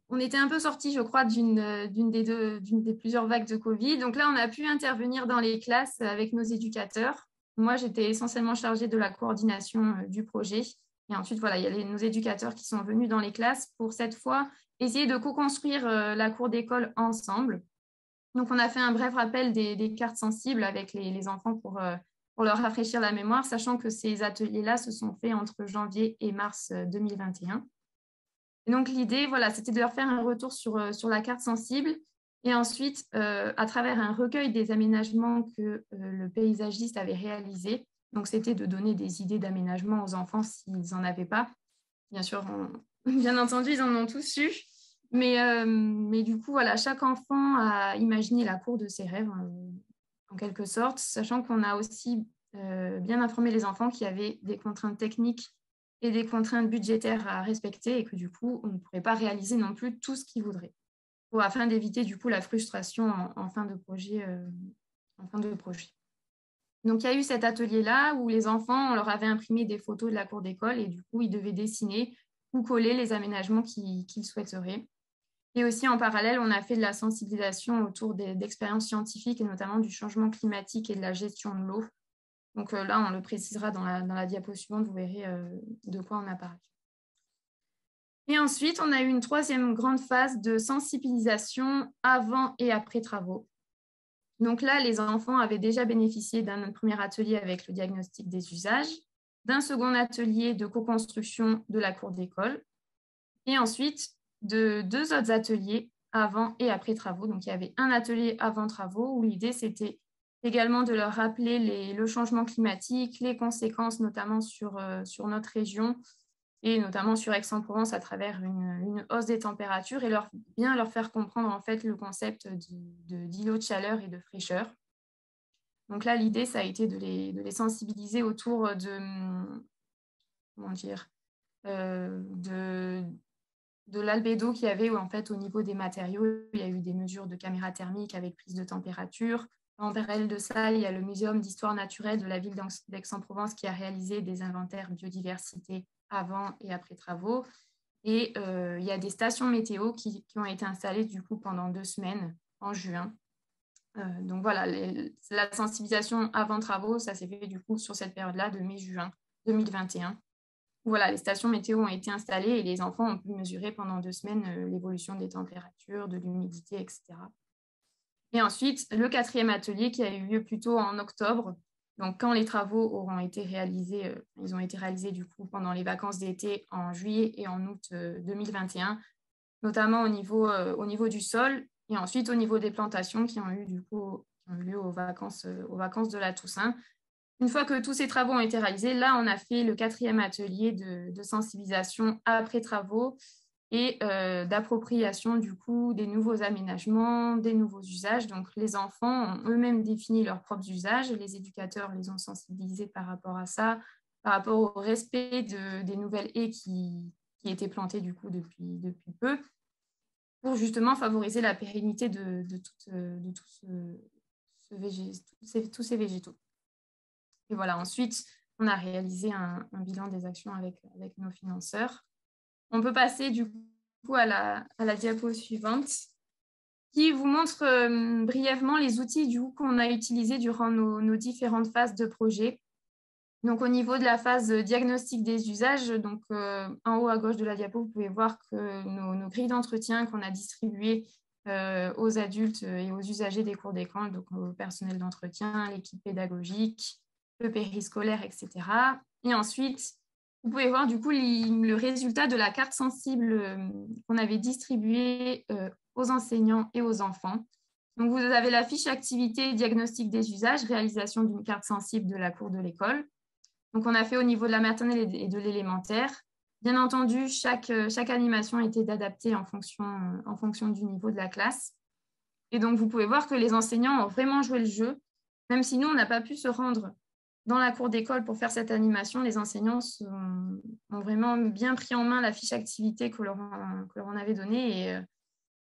on était un peu sorti, je crois, d'une des plusieurs vagues de Covid. Donc là, on a pu intervenir dans les classes avec nos éducateurs. Moi, j'étais essentiellement chargée de la coordination du projet. Et ensuite, voilà, il y a nos éducateurs qui sont venus dans les classes pour cette fois essayer de co-construire la cour d'école ensemble. Donc, on a fait un bref rappel des cartes sensibles avec les enfants pour leur rafraîchir la mémoire, sachant que ces ateliers-là se sont faits entre janvier et mars 2021. Et donc, l'idée, voilà, c'était de leur faire un retour sur la carte sensible et ensuite, à travers un recueil des aménagements que le paysagiste avait réalisé. Donc, c'était de donner des idées d'aménagement aux enfants s'ils n'en avaient pas. Bien sûr, bien entendu, ils en ont tous eu. Mais du coup, voilà, chaque enfant a imaginé la cour de ses rêves, en quelque sorte, sachant qu'on a aussi bien informé les enfants qu'il y avait des contraintes techniques et des contraintes budgétaires à respecter et que du coup, on ne pourrait pas réaliser non plus tout ce qu'ils voudraient, afin d'éviter du coup la frustration en fin de projet. Donc, il y a eu cet atelier-là où les enfants, on leur avait imprimé des photos de la cour d'école et du coup, ils devaient dessiner ou coller les aménagements qu'ils souhaiteraient. Et aussi, en parallèle, on a fait de la sensibilisation autour d'expériences scientifiques et notamment du changement climatique et de la gestion de l'eau. Donc là, on le précisera dans la diapo suivante, vous verrez de quoi on a parlé. Et ensuite, on a eu une troisième grande phase de sensibilisation avant et après travaux. Donc là, les enfants avaient déjà bénéficié d'un premier atelier avec le diagnostic des usages, d'un second atelier de co-construction de la cour d'école, et ensuite de 2 autres ateliers avant et après travaux. Donc, il y avait un atelier avant travaux où l'idée, c'était également de leur rappeler le changement climatique, les conséquences notamment sur notre région et notamment sur Aix-en-Provence à travers une hausse des températures et bien leur faire comprendre en fait le concept d'îlot de chaleur et de fraîcheur. Donc là, l'idée, ça a été de les sensibiliser autour de l'albédo qu'il y avait en fait, au niveau des matériaux. Il y a eu des mesures de caméras thermiques avec prise de température. En parallèle de ça, il y a le Muséum d'histoire naturelle de la ville d'Aix-en-Provence qui a réalisé des inventaires biodiversité avant et après travaux. Et il y a des stations météo qui ont été installées du coup pendant 2 semaines en juin. Donc voilà, la sensibilisation avant travaux, ça s'est fait du coup sur cette période-là de mai-juin 2021. Voilà, les stations météo ont été installées et les enfants ont pu mesurer pendant 2 semaines l'évolution des températures, de l'humidité, etc. Et ensuite, le 4e atelier qui a eu lieu plutôt en octobre. Donc, quand les travaux auront été réalisés, ils ont été réalisés du coup pendant les vacances d'été en juillet et en août 2021, notamment au niveau du sol et ensuite au niveau des plantations qui ont eu lieu aux vacances de la Toussaint. Une fois que tous ces travaux ont été réalisés, là, on a fait le 4e atelier de sensibilisation après travaux et d'appropriation du coup des nouveaux aménagements, des nouveaux usages. Donc, les enfants ont eux-mêmes défini leurs propres usages. Les éducateurs les ont sensibilisés par rapport à ça, par rapport au respect des nouvelles haies qui étaient plantées du coup depuis peu, pour justement favoriser la pérennité de tous ces végétaux. Et voilà, ensuite, on a réalisé un bilan des actions avec nos financeurs. On peut passer du coup à la diapo suivante qui vous montre brièvement les outils qu'on a utilisés durant nos différentes phases de projet. Donc, au niveau de la phase diagnostic des usages, donc, en haut à gauche de la diapo, vous pouvez voir que nos grilles d'entretien qu'on a distribuées aux adultes et aux usagers des cours d'école, donc au personnel d'entretien, l'équipe pédagogique, le périscolaire, etc. Et ensuite, vous pouvez voir du coup le résultat de la carte sensible qu'on avait distribuée aux enseignants et aux enfants. Donc, vous avez la fiche activité diagnostic des usages, réalisation d'une carte sensible de la cour de l'école. Donc, on a fait au niveau de la maternelle et de l'élémentaire. Bien entendu, chaque animation était adaptée en fonction du niveau de la classe. Et donc, vous pouvez voir que les enseignants ont vraiment joué le jeu. Même si nous, on n'a pas pu se rendre dans la cour d'école pour faire cette animation, les enseignants ont vraiment bien pris en main la fiche activité que leur on avait donnée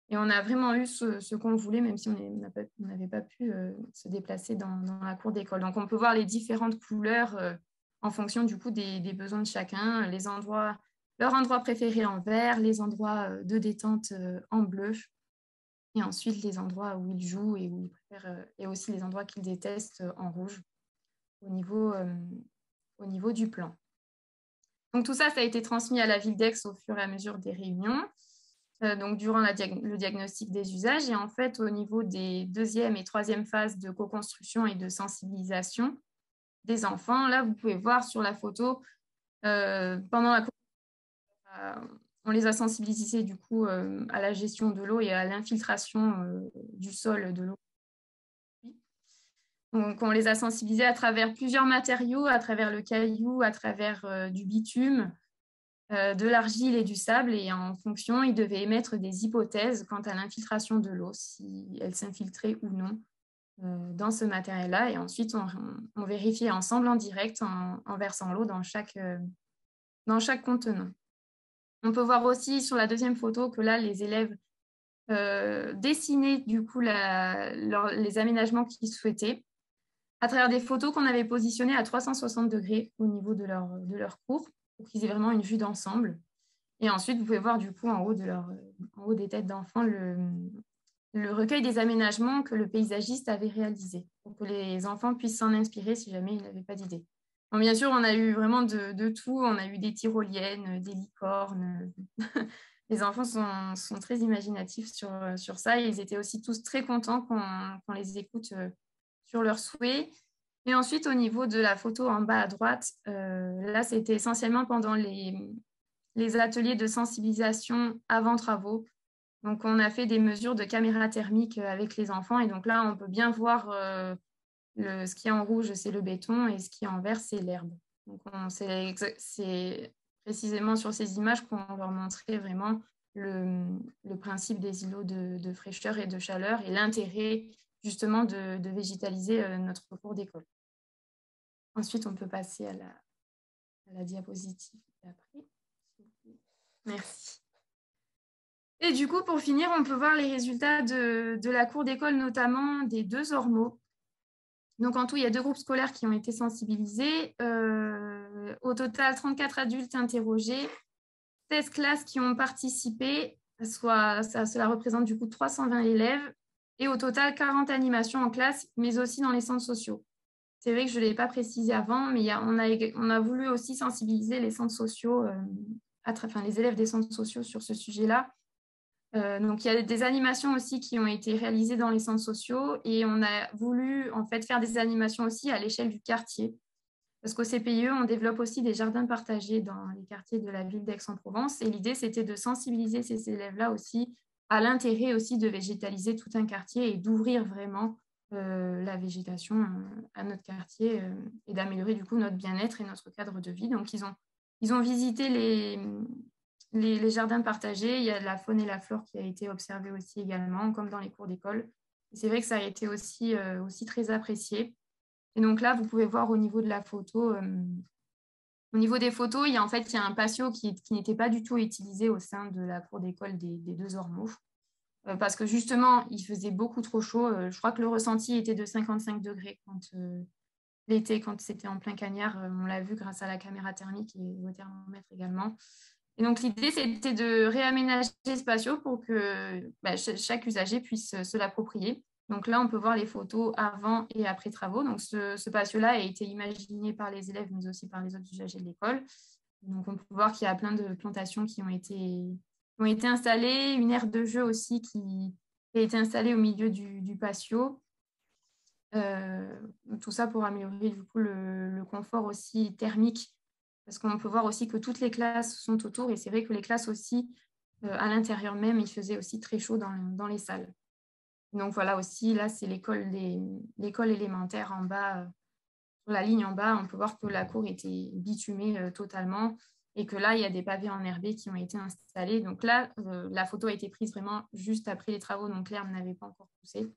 et on a vraiment eu ce qu'on voulait, même si on n'avait pas pu se déplacer dans la cour d'école. Donc, on peut voir les différentes couleurs en fonction du coup des besoins de chacun, leur endroit préféré en vert, les endroits de détente en bleu, et ensuite les endroits où ils jouent et où ils préfèrent, et aussi les endroits qu'ils détestent en rouge au niveau du plan. Donc tout ça a été transmis à la ville d'Aix au fur et à mesure des réunions, donc durant le diagnostic des usages. Et en fait, au niveau des 2e et 3e phases de co-construction et de sensibilisation des enfants, là, vous pouvez voir sur la photo, pendant la on les a sensibilisés du coup à la gestion de l'eau et à l'infiltration du sol de l'eau. Donc, on les a sensibilisés à travers plusieurs matériaux, à travers le caillou, à travers du bitume, de l'argile et du sable. Et en fonction, ils devaient émettre des hypothèses quant à l'infiltration de l'eau, si elle s'infiltrait ou non dans ce matériel-là. Et ensuite, on vérifiait ensemble en direct en versant l'eau dans chaque contenant. On peut voir aussi sur la 2e photo que là, les élèves dessinaient du coup les aménagements qu'ils souhaitaient à travers des photos qu'on avait positionnées à 360 degrés au niveau de leur cours pour qu'ils aient vraiment une vue d'ensemble. Et ensuite, vous pouvez voir du coup en haut des têtes d'enfants le recueil des aménagements que le paysagiste avait réalisé pour que les enfants puissent s'en inspirer si jamais ils n'avaient pas d'idée. Bon, bien sûr, on a eu vraiment de tout. On a eu des tyroliennes, des licornes. Les enfants sont très imaginatifs sur ça. Ils étaient aussi tous très contents qu'on les écoute sur leurs souhaits. Et ensuite, au niveau de la photo en bas à droite, là, c'était essentiellement pendant les ateliers de sensibilisation avant travaux. Donc, on a fait des mesures de caméra thermique avec les enfants. Et donc là, on peut bien voir ce qui est en rouge, c'est le béton, et ce qui est en vert, c'est l'herbe. Donc, c'est précisément sur ces images qu'on leur montrait vraiment le principe des îlots de fraîcheur et de chaleur et l'intérêt justement de végétaliser notre cours d'école. Ensuite, on peut passer à la diapositive d'après. Merci. Et du coup, pour finir, on peut voir les résultats de la cour d'école, notamment des 2 ormeaux. Donc, en tout, il y a 2 groupes scolaires qui ont été sensibilisés. Au total, 34 adultes interrogés, 16 classes qui ont participé, cela représente du coup 320 élèves, et au total, 40 animations en classe, mais aussi dans les centres sociaux. C'est vrai que je ne l'ai pas précisé avant, mais on a voulu aussi sensibiliser les centres sociaux, les élèves des centres sociaux sur ce sujet-là, Donc, il y a des animations aussi qui ont été réalisées dans les centres sociaux et on a voulu en fait faire des animations aussi à l'échelle du quartier. Parce qu'au CPIE, on développe aussi des jardins partagés dans les quartiers de la ville d'Aix-en-Provence. Et l'idée, c'était de sensibiliser ces élèves-là aussi à l'intérêt aussi de végétaliser tout un quartier et d'ouvrir vraiment la végétation à notre quartier et d'améliorer du coup notre bien-être et notre cadre de vie. Donc, ils ont visité les jardins partagés. Il y a la faune et la flore qui a été observée aussi également, comme dans les cours d'école. C'est vrai que ça a été aussi très apprécié. Et donc là, vous pouvez voir au niveau de la photo, au niveau des photos, il y a un patio qui n'était pas du tout utilisé au sein de la cour d'école des deux ormeaux. Parce que justement, il faisait beaucoup trop chaud. Je crois que le ressenti était de 55 degrés l'été, quand c'était en plein cagnard. On l'a vu grâce à la caméra thermique et au thermomètre également. Et donc, l'idée, c'était de réaménager ce patio pour que chaque usager puisse se l'approprier. Donc là, on peut voir les photos avant et après travaux. Donc, ce patio-là a été imaginé par les élèves, mais aussi par les autres usagers de l'école. Donc, on peut voir qu'il y a plein de plantations qui ont été installées, une aire de jeu aussi qui a été installée au milieu du patio. Tout ça pour améliorer du coup le confort aussi thermique, parce qu'on peut voir aussi que toutes les classes sont autour, et c'est vrai que les classes aussi, à l'intérieur même, il faisait aussi très chaud dans les salles. Donc voilà aussi, là, c'est l'école élémentaire en bas, sur la ligne en bas, on peut voir que la cour était bitumée totalement et que là, il y a des pavés enherbés qui ont été installés. Donc là, la photo a été prise vraiment juste après les travaux, donc l'herbe n'avait pas encore poussé.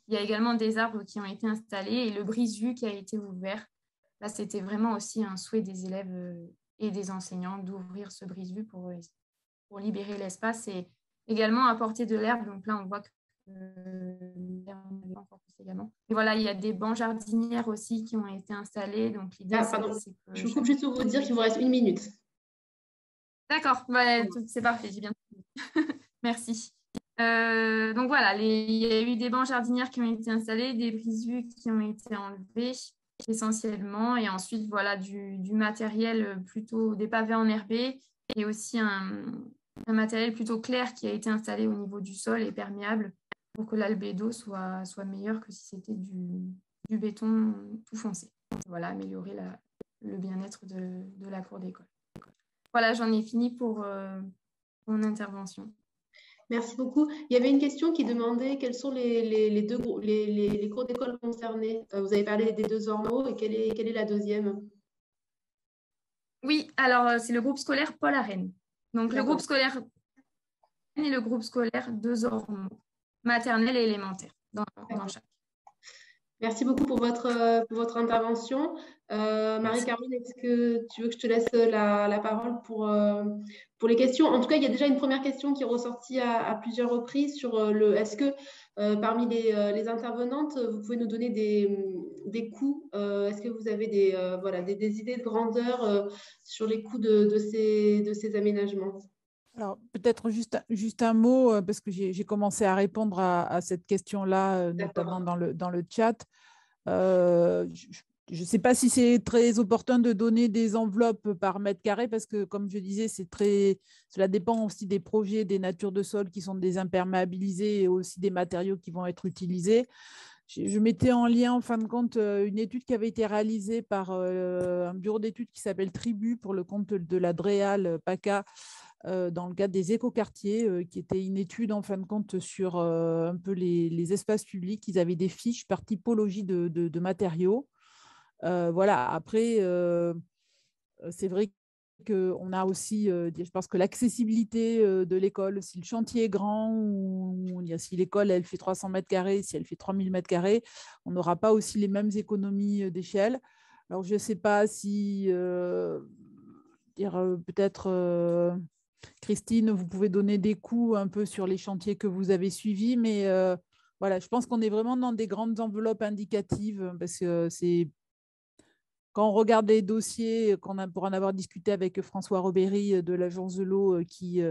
Il y a également des arbres qui ont été installés et le brise-vue qui a été ouvert. Là, c'était vraiment aussi un souhait des élèves et des enseignants d'ouvrir ce brise-vue pour libérer l'espace et également apporter de l'herbe. Donc là, on voit que également. Et voilà, il y a des bancs jardinières aussi qui ont été installés. Donc l'idée, c'est que... Je vous coupe juste pour vous dire qu'il vous reste 1 minute. D'accord, c'est parfait, j'ai bien compris. Merci. Donc voilà, il y a eu des bancs jardinières qui ont été installés, des brise-vues qui ont été enlevés essentiellement, et ensuite voilà du matériel plutôt des pavés enherbés et aussi un matériel plutôt clair qui a été installé au niveau du sol et perméable pour que l'albédo soit meilleur que si c'était du béton tout foncé. Voilà, améliorer le bien-être de la cour d'école. Voilà, j'en ai fini pour mon intervention. Merci beaucoup. Il y avait une question qui demandait quels sont les cours d'école concernés. Vous avez parlé des deux ormeaux et quelle est la deuxième? Oui, alors c'est le groupe scolaire Paul Arène. Donc le groupe scolaire et le groupe scolaire deux ormeaux, maternelle et élémentaire dans chaque. Merci beaucoup pour votre intervention. Marie-Caroline, est-ce que tu veux que je te laisse la parole pour les questions? En tout cas, il y a déjà une première question qui est ressortie à plusieurs reprises sur est-ce que parmi les intervenantes, vous pouvez nous donner des coûts? Est-ce que vous avez des idées de grandeur sur les coûts de ces aménagements? Alors, peut-être juste un mot, parce que j'ai commencé à répondre à cette question-là, notamment dans le chat. Je ne sais pas si c'est très opportun de donner des enveloppes par mètre carré, parce que, comme je disais, cela dépend aussi des projets, des natures de sol qui sont désimperméabilisées et aussi des matériaux qui vont être utilisés. Je mettais en lien, en fin de compte, une étude qui avait été réalisée par un bureau d'études qui s'appelle Tribu pour le compte de la DREAL PACA, dans le cadre des écoquartiers, qui était une étude en fin de compte sur un peu les espaces publics. Ils avaient des fiches par typologie de matériaux. Voilà. Après, c'est vrai qu'on a aussi, je pense que l'accessibilité de l'école, si le chantier est grand, ou si l'école elle fait 300 mètres carrés, si elle fait 3000 mètres carrés, on n'aura pas aussi les mêmes économies d'échelle. Alors, je ne sais pas si peut-être... Christine, vous pouvez donner des coûts un peu sur les chantiers que vous avez suivis, mais voilà, je pense qu'on est vraiment dans des grandes enveloppes indicatives, parce que c'est quand on regarde les dossiers, pour en avoir discuté avec François Robéry de l'Agence de l'eau qui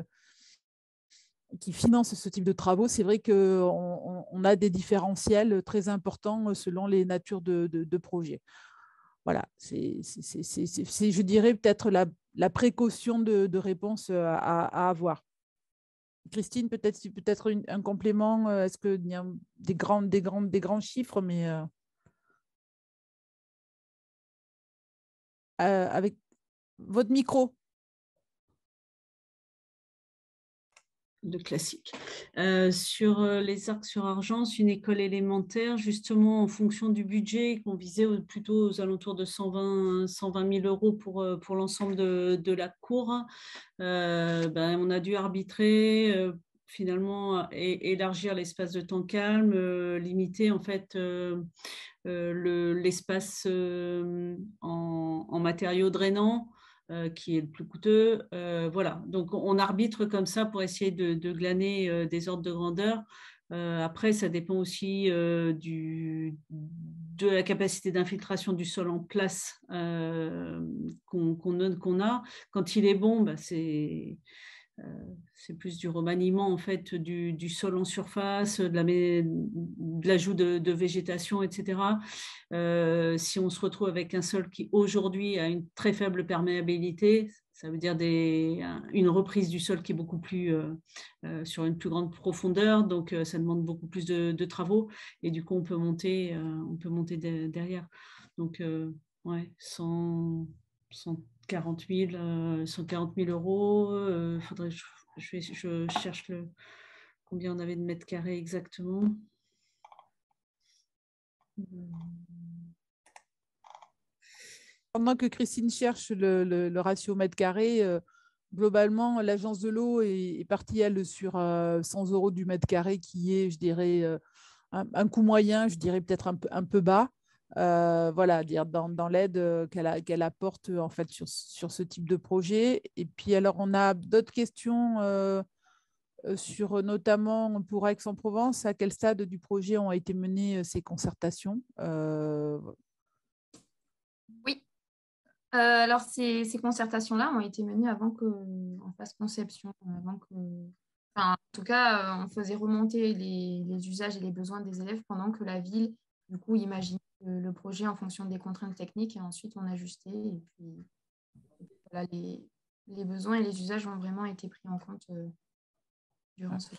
finance ce type de travaux, c'est vrai qu'on a des différentiels très importants selon les natures de projets. Voilà, c'est je dirais, peut-être la précaution de réponse à avoir. Christine, peut-être un complément. Est-ce qu'il y a des grands chiffres, mais avec votre micro. De classique. Sur les arcs sur Argence, une école élémentaire, justement, en fonction du budget, qu'on visait plutôt aux alentours de 120 000 euros pour l'ensemble de la cour, on a dû arbitrer, finalement, élargir l'espace de temps calme, limiter, en fait, l'espace en matériaux drainants, qui est le plus coûteux. Voilà, donc on arbitre comme ça pour essayer de glaner des ordres de grandeur. Après, ça dépend aussi de la capacité d'infiltration du sol en place qu'on a. Quand il est bon, c'est plus du remaniement en fait du sol en surface, de l'ajout de végétation, etc. Si on se retrouve avec un sol qui aujourd'hui a une très faible perméabilité, ça veut dire une reprise du sol qui est beaucoup plus sur une plus grande profondeur, donc ça demande beaucoup plus de travaux et du coup on peut monter derrière. Donc ouais, 140 000 euros. Faudrait je cherche combien on avait de mètres carrés exactement. Pendant que Christine cherche le ratio mètre carré, globalement, l'agence de l'eau est partie, elle, sur 100 euros du mètre carré, qui est, je dirais, un coût moyen, je dirais peut-être un peu bas. Voilà, dire dans l'aide qu'elle apporte en fait sur ce type de projet. Et puis alors on a d'autres questions sur notamment pour Aix-en-Provence, à quel stade du projet ont été menées ces concertations? Oui, alors ces concertations-là ont été menées avant qu'on fasse conception, en tout cas, on faisait remonter les usages et les besoins des élèves pendant que la ville, du coup, imaginait le projet en fonction des contraintes techniques et ensuite on ajustait. Et puis, voilà, les besoins et les usages ont vraiment été pris en compte durant ce.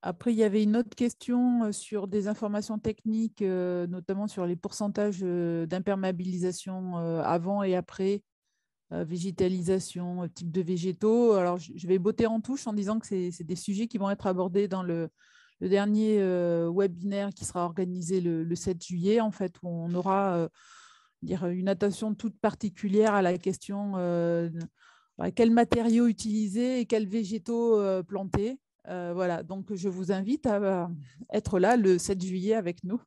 Après, il y avait une autre question sur des informations techniques, notamment sur les pourcentages d'imperméabilisation avant et après végétalisation, type de végétaux. Alors, je vais botter en touche en disant que c'est des sujets qui vont être abordés dans le dernier webinaire qui sera organisé le 7 juillet, en fait, où on aura une attention toute particulière à la question quels matériaux utiliser et quels végétaux planter. Voilà, donc je vous invite à être là le 7 juillet avec nous.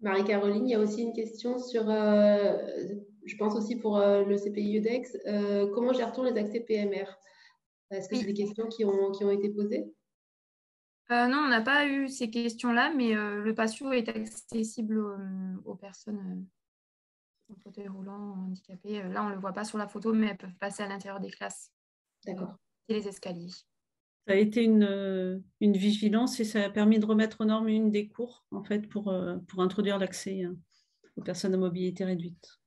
Marie-Caroline, il y a aussi une question sur, je pense aussi pour le CPI d'Aix, comment gère-t-on les accès PMR? Est-ce que c'est des questions qui ont été posées? Non, on n'a pas eu ces questions-là, mais le patio est accessible aux personnes en fauteuil roulant, handicapées. Là, on ne le voit pas sur la photo, mais elles peuvent passer à l'intérieur des classes. D'accord. Et les escaliers. Ça a été une vigilance et ça a permis de remettre aux normes une des cours, en fait, pour introduire l'accès aux personnes à mobilité réduite.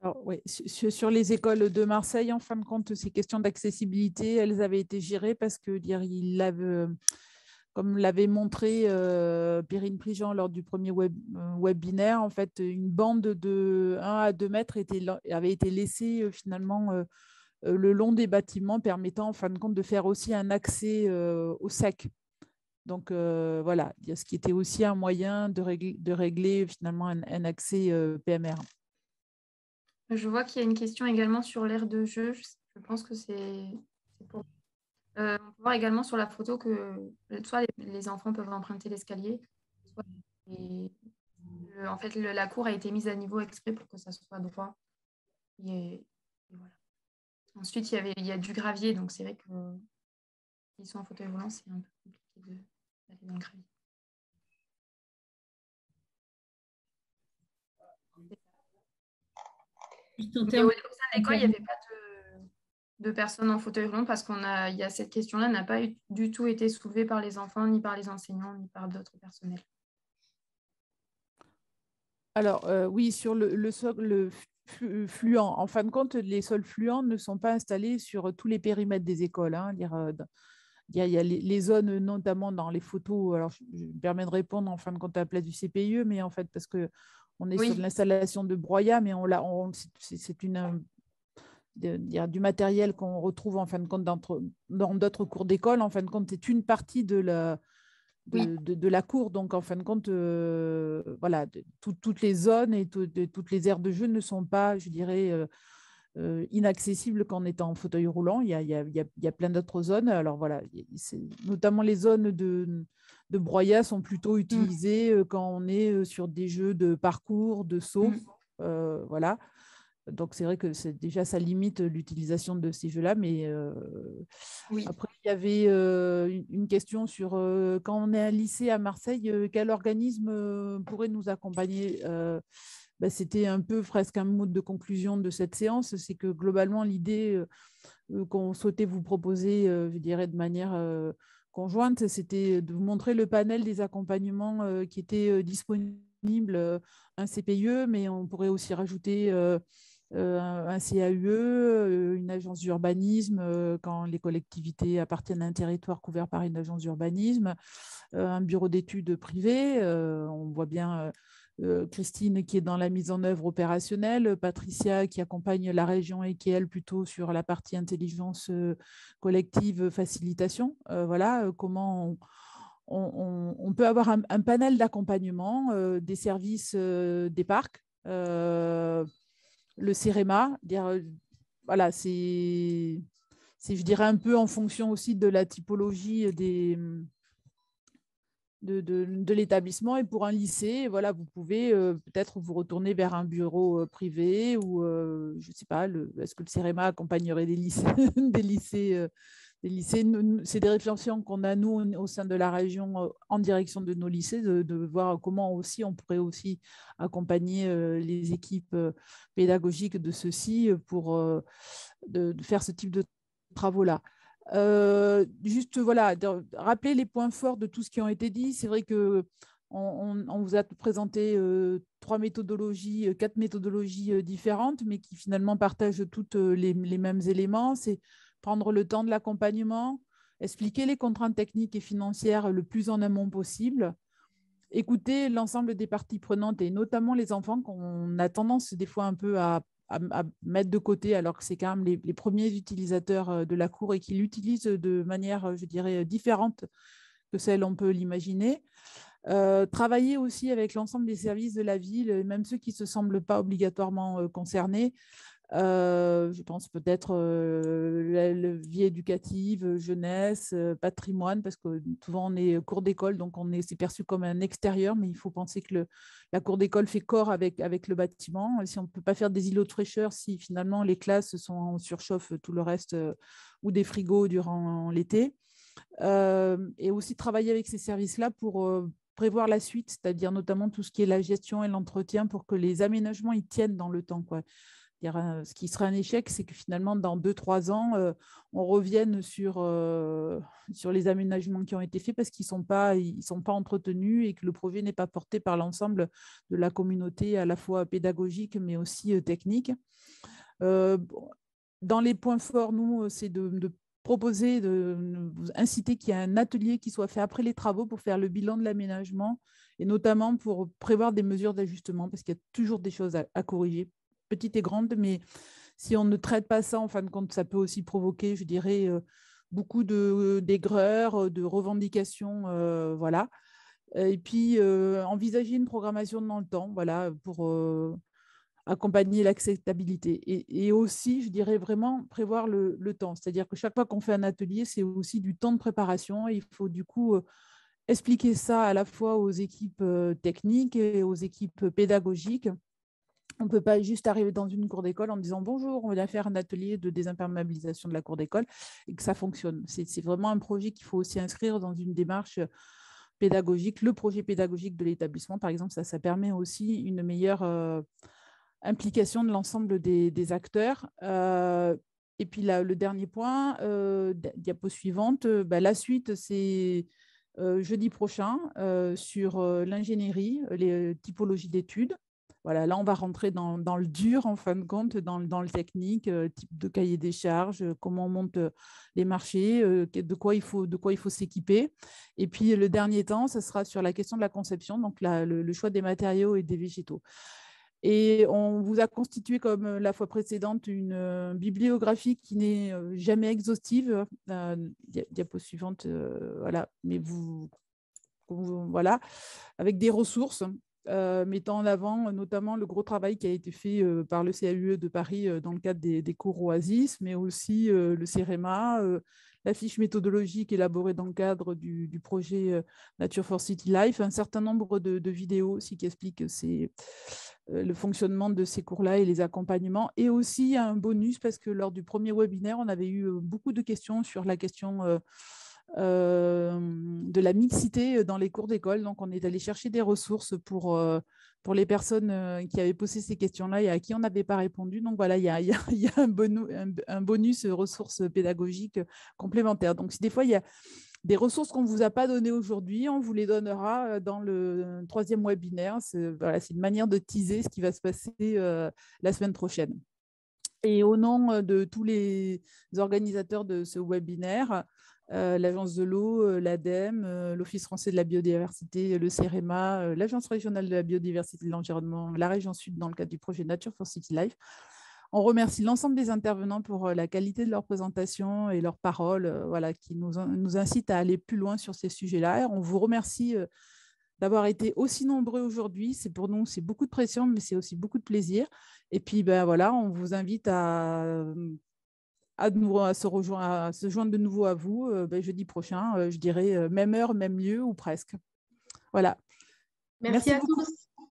Alors, oui, sur les écoles de Marseille, en fin de compte, ces questions d'accessibilité, elles avaient été gérées parce que comme l'avait montré Perrine Prigent lors du premier webinaire, en fait, une bande de 1 à 2 mètres avait été laissée finalement le long des bâtiments, permettant en fin de compte de faire aussi un accès au sec. Donc voilà, ce qui était aussi un moyen de régler finalement un accès PMR. Je vois qu'il y a une question également sur l'aire de jeu. Je pense que c'est pour... on peut voir également sur la photo que soit les enfants peuvent emprunter l'escalier, soit en fait, la cour a été mise à niveau exprès pour que ça soit droit. Et voilà. Ensuite, il y a du gravier, donc c'est vrai que s'ils sont en fauteuil roulant, c'est un peu compliqué d'aller dans le gravier. Mais au sein de l'école, il n'y avait pas de personnes en fauteuil roulant parce il y a cette question-là n'a pas du tout été soulevée par les enfants, ni par les enseignants, ni par d'autres personnels. Alors oui, sur le fluents. En fin de compte, les sols fluents ne sont pas installés sur tous les périmètres des écoles. Il y a les zones, notamment dans les photos. Alors, je me permets de répondre en fin de compte à la place du CPIE, mais en fait, parce qu'on est sur l'installation de broyat, mais c'est du matériel qu'on retrouve en fin de compte dans d'autres cours d'école. En fin de compte, c'est une partie de la cour. Donc, en fin de compte, voilà, toutes les zones et toutes les aires de jeu ne sont pas, je dirais, inaccessibles qu'en étant en fauteuil roulant. Il y a plein d'autres zones. Alors, voilà, notamment les zones de broyat sont plutôt utilisées quand on est sur des jeux de parcours, de saut. Voilà. Donc, c'est vrai que déjà, ça limite l'utilisation de ces jeux-là. Mais après, il y avait une question sur quand on est à un lycée à Marseille, quel organisme pourrait nous accompagner c'était un peu presque un mot de conclusion de cette séance. C'est que globalement, l'idée qu'on souhaitait vous proposer, je dirais de manière conjointe, c'était de vous montrer le panel des accompagnements qui étaient disponibles, un CPIE, mais on pourrait aussi rajouter un CAUE, une agence d'urbanisme quand les collectivités appartiennent à un territoire couvert par une agence d'urbanisme, un bureau d'études privé. On voit bien Christine qui est dans la mise en œuvre opérationnelle, Patricia qui accompagne la région et qui est elle plutôt sur la partie intelligence collective, facilitation. Voilà comment on peut avoir un panel d'accompagnement des services des parcs. Le CEREMA, voilà, c'est, je dirais, un peu en fonction aussi de la typologie de l'établissement. Et pour un lycée, voilà, vous pouvez peut-être vous retourner vers un bureau privé ou, je ne sais pas, est-ce que le CEREMA accompagnerait des lycées, des lycées c'est des réflexions qu'on a, nous, au sein de la région, en direction de nos lycées, de voir comment aussi on pourrait aussi accompagner les équipes pédagogiques de ceux-ci pour de faire ce type de travaux-là. Juste, voilà, rappeler les points forts de tout ce qui a été dit. C'est vrai qu'on vous a présenté 4 méthodologies différentes, mais qui finalement partagent toutes les mêmes éléments. C'est prendre le temps de l'accompagnement, expliquer les contraintes techniques et financières le plus en amont possible, écouter l'ensemble des parties prenantes et notamment les enfants qu'on a tendance des fois un peu à mettre de côté alors que c'est quand même les premiers utilisateurs de la cour et qui l'utilisent de manière, je dirais, différente que celle on peut l'imaginer. Travailler aussi avec l'ensemble des services de la ville, même ceux qui ne se semblent pas obligatoirement concernés. Je pense peut-être la vie éducative, jeunesse, patrimoine, parce que souvent on est cours d'école, donc c'est perçu comme un extérieur, mais il faut penser que la cour d'école fait corps avec le bâtiment. Si on ne peut pas faire des îlots de fraîcheur, si finalement les classes sont en surchauffe tout le reste, ou des frigos durant l'été. Et aussi travailler avec ces services-là pour prévoir la suite, c'est-à-dire notamment tout ce qui est la gestion et l'entretien pour que les aménagements ils tiennent dans le temps, quoi. Ce qui serait un échec, c'est que finalement, dans 2-3 ans, on revienne sur les aménagements qui ont été faits parce qu'ils sont pas entretenus et que le projet n'est pas porté par l'ensemble de la communauté, à la fois pédagogique, mais aussi technique. Dans les points forts, nous, c'est de proposer, de vous inciter qu'il y ait un atelier qui soit fait après les travaux pour faire le bilan de l'aménagement et notamment pour prévoir des mesures d'ajustement parce qu'il y a toujours des choses à corriger, petites et grandes, mais si on ne traite pas ça, en fin de compte, ça peut aussi provoquer, je dirais, beaucoup d'aigreur, de revendications, voilà. Et puis, envisager une programmation dans le temps, voilà, pour accompagner l'acceptabilité. Et aussi, je dirais vraiment prévoir le temps. C'est-à-dire que chaque fois qu'on fait un atelier, c'est aussi du temps de préparation. Et il faut du coup expliquer ça à la fois aux équipes techniques et aux équipes pédagogiques. On ne peut pas juste arriver dans une cour d'école en disant « Bonjour, on va faire un atelier de désimperméabilisation de la cour d'école » et que ça fonctionne. C'est vraiment un projet qu'il faut aussi inscrire dans une démarche pédagogique. Le projet pédagogique de l'établissement, par exemple, ça permet aussi une meilleure implication de l'ensemble des acteurs. Et puis là, le dernier point, diapo suivante, la suite, c'est jeudi prochain sur l'ingénierie, les typologies d'études. Voilà, là, on va rentrer dans le dur, en fin de compte, dans le technique, type de cahier des charges, comment on monte les marchés, de quoi il faut s'équiper. Et puis, le dernier temps, ce sera sur la question de la conception, donc le choix des matériaux et des végétaux. Et on vous a constitué, comme la fois précédente, une bibliographie qui n'est jamais exhaustive. Diapo suivante, voilà, mais voilà, avec des ressources mettant en avant notamment le gros travail qui a été fait par le CAUE de Paris dans le cadre des cours Oasis, mais aussi le CEREMA, la fiche méthodologique élaborée dans le cadre du projet Nature for City Life, un certain nombre de vidéos aussi qui expliquent le fonctionnement de ces cours-là et les accompagnements, et aussi un bonus parce que lors du premier webinaire, on avait eu beaucoup de questions sur la question de la mixité dans les cours d'école. Donc, on est allé chercher des ressources pour les personnes qui avaient posé ces questions-là et à qui on n'avait pas répondu. Donc, voilà, il y a un bonus ressources pédagogiques complémentaires. Donc, si des fois, il y a des ressources qu'on ne vous a pas données aujourd'hui, on vous les donnera dans le 3e webinaire. Voilà, c'est une manière de teaser ce qui va se passer la semaine prochaine. Et au nom de tous les organisateurs de ce webinaire, l'Agence de l'eau, l'ADEME, l'Office français de la biodiversité, le CEREMA, l'Agence régionale de la biodiversité et de l'environnement, la région Sud dans le cadre du projet Nature for City Life. On remercie l'ensemble des intervenants pour la qualité de leur présentation et leurs paroles, voilà, qui nous incitent à aller plus loin sur ces sujets-là. On vous remercie d'avoir été aussi nombreux aujourd'hui. Pour nous, c'est beaucoup de pression, mais c'est aussi beaucoup de plaisir. Et puis, voilà, on vous invite à se joindre de nouveau à vous jeudi prochain, je dirais même heure, même lieu ou presque. Voilà. Merci à tous.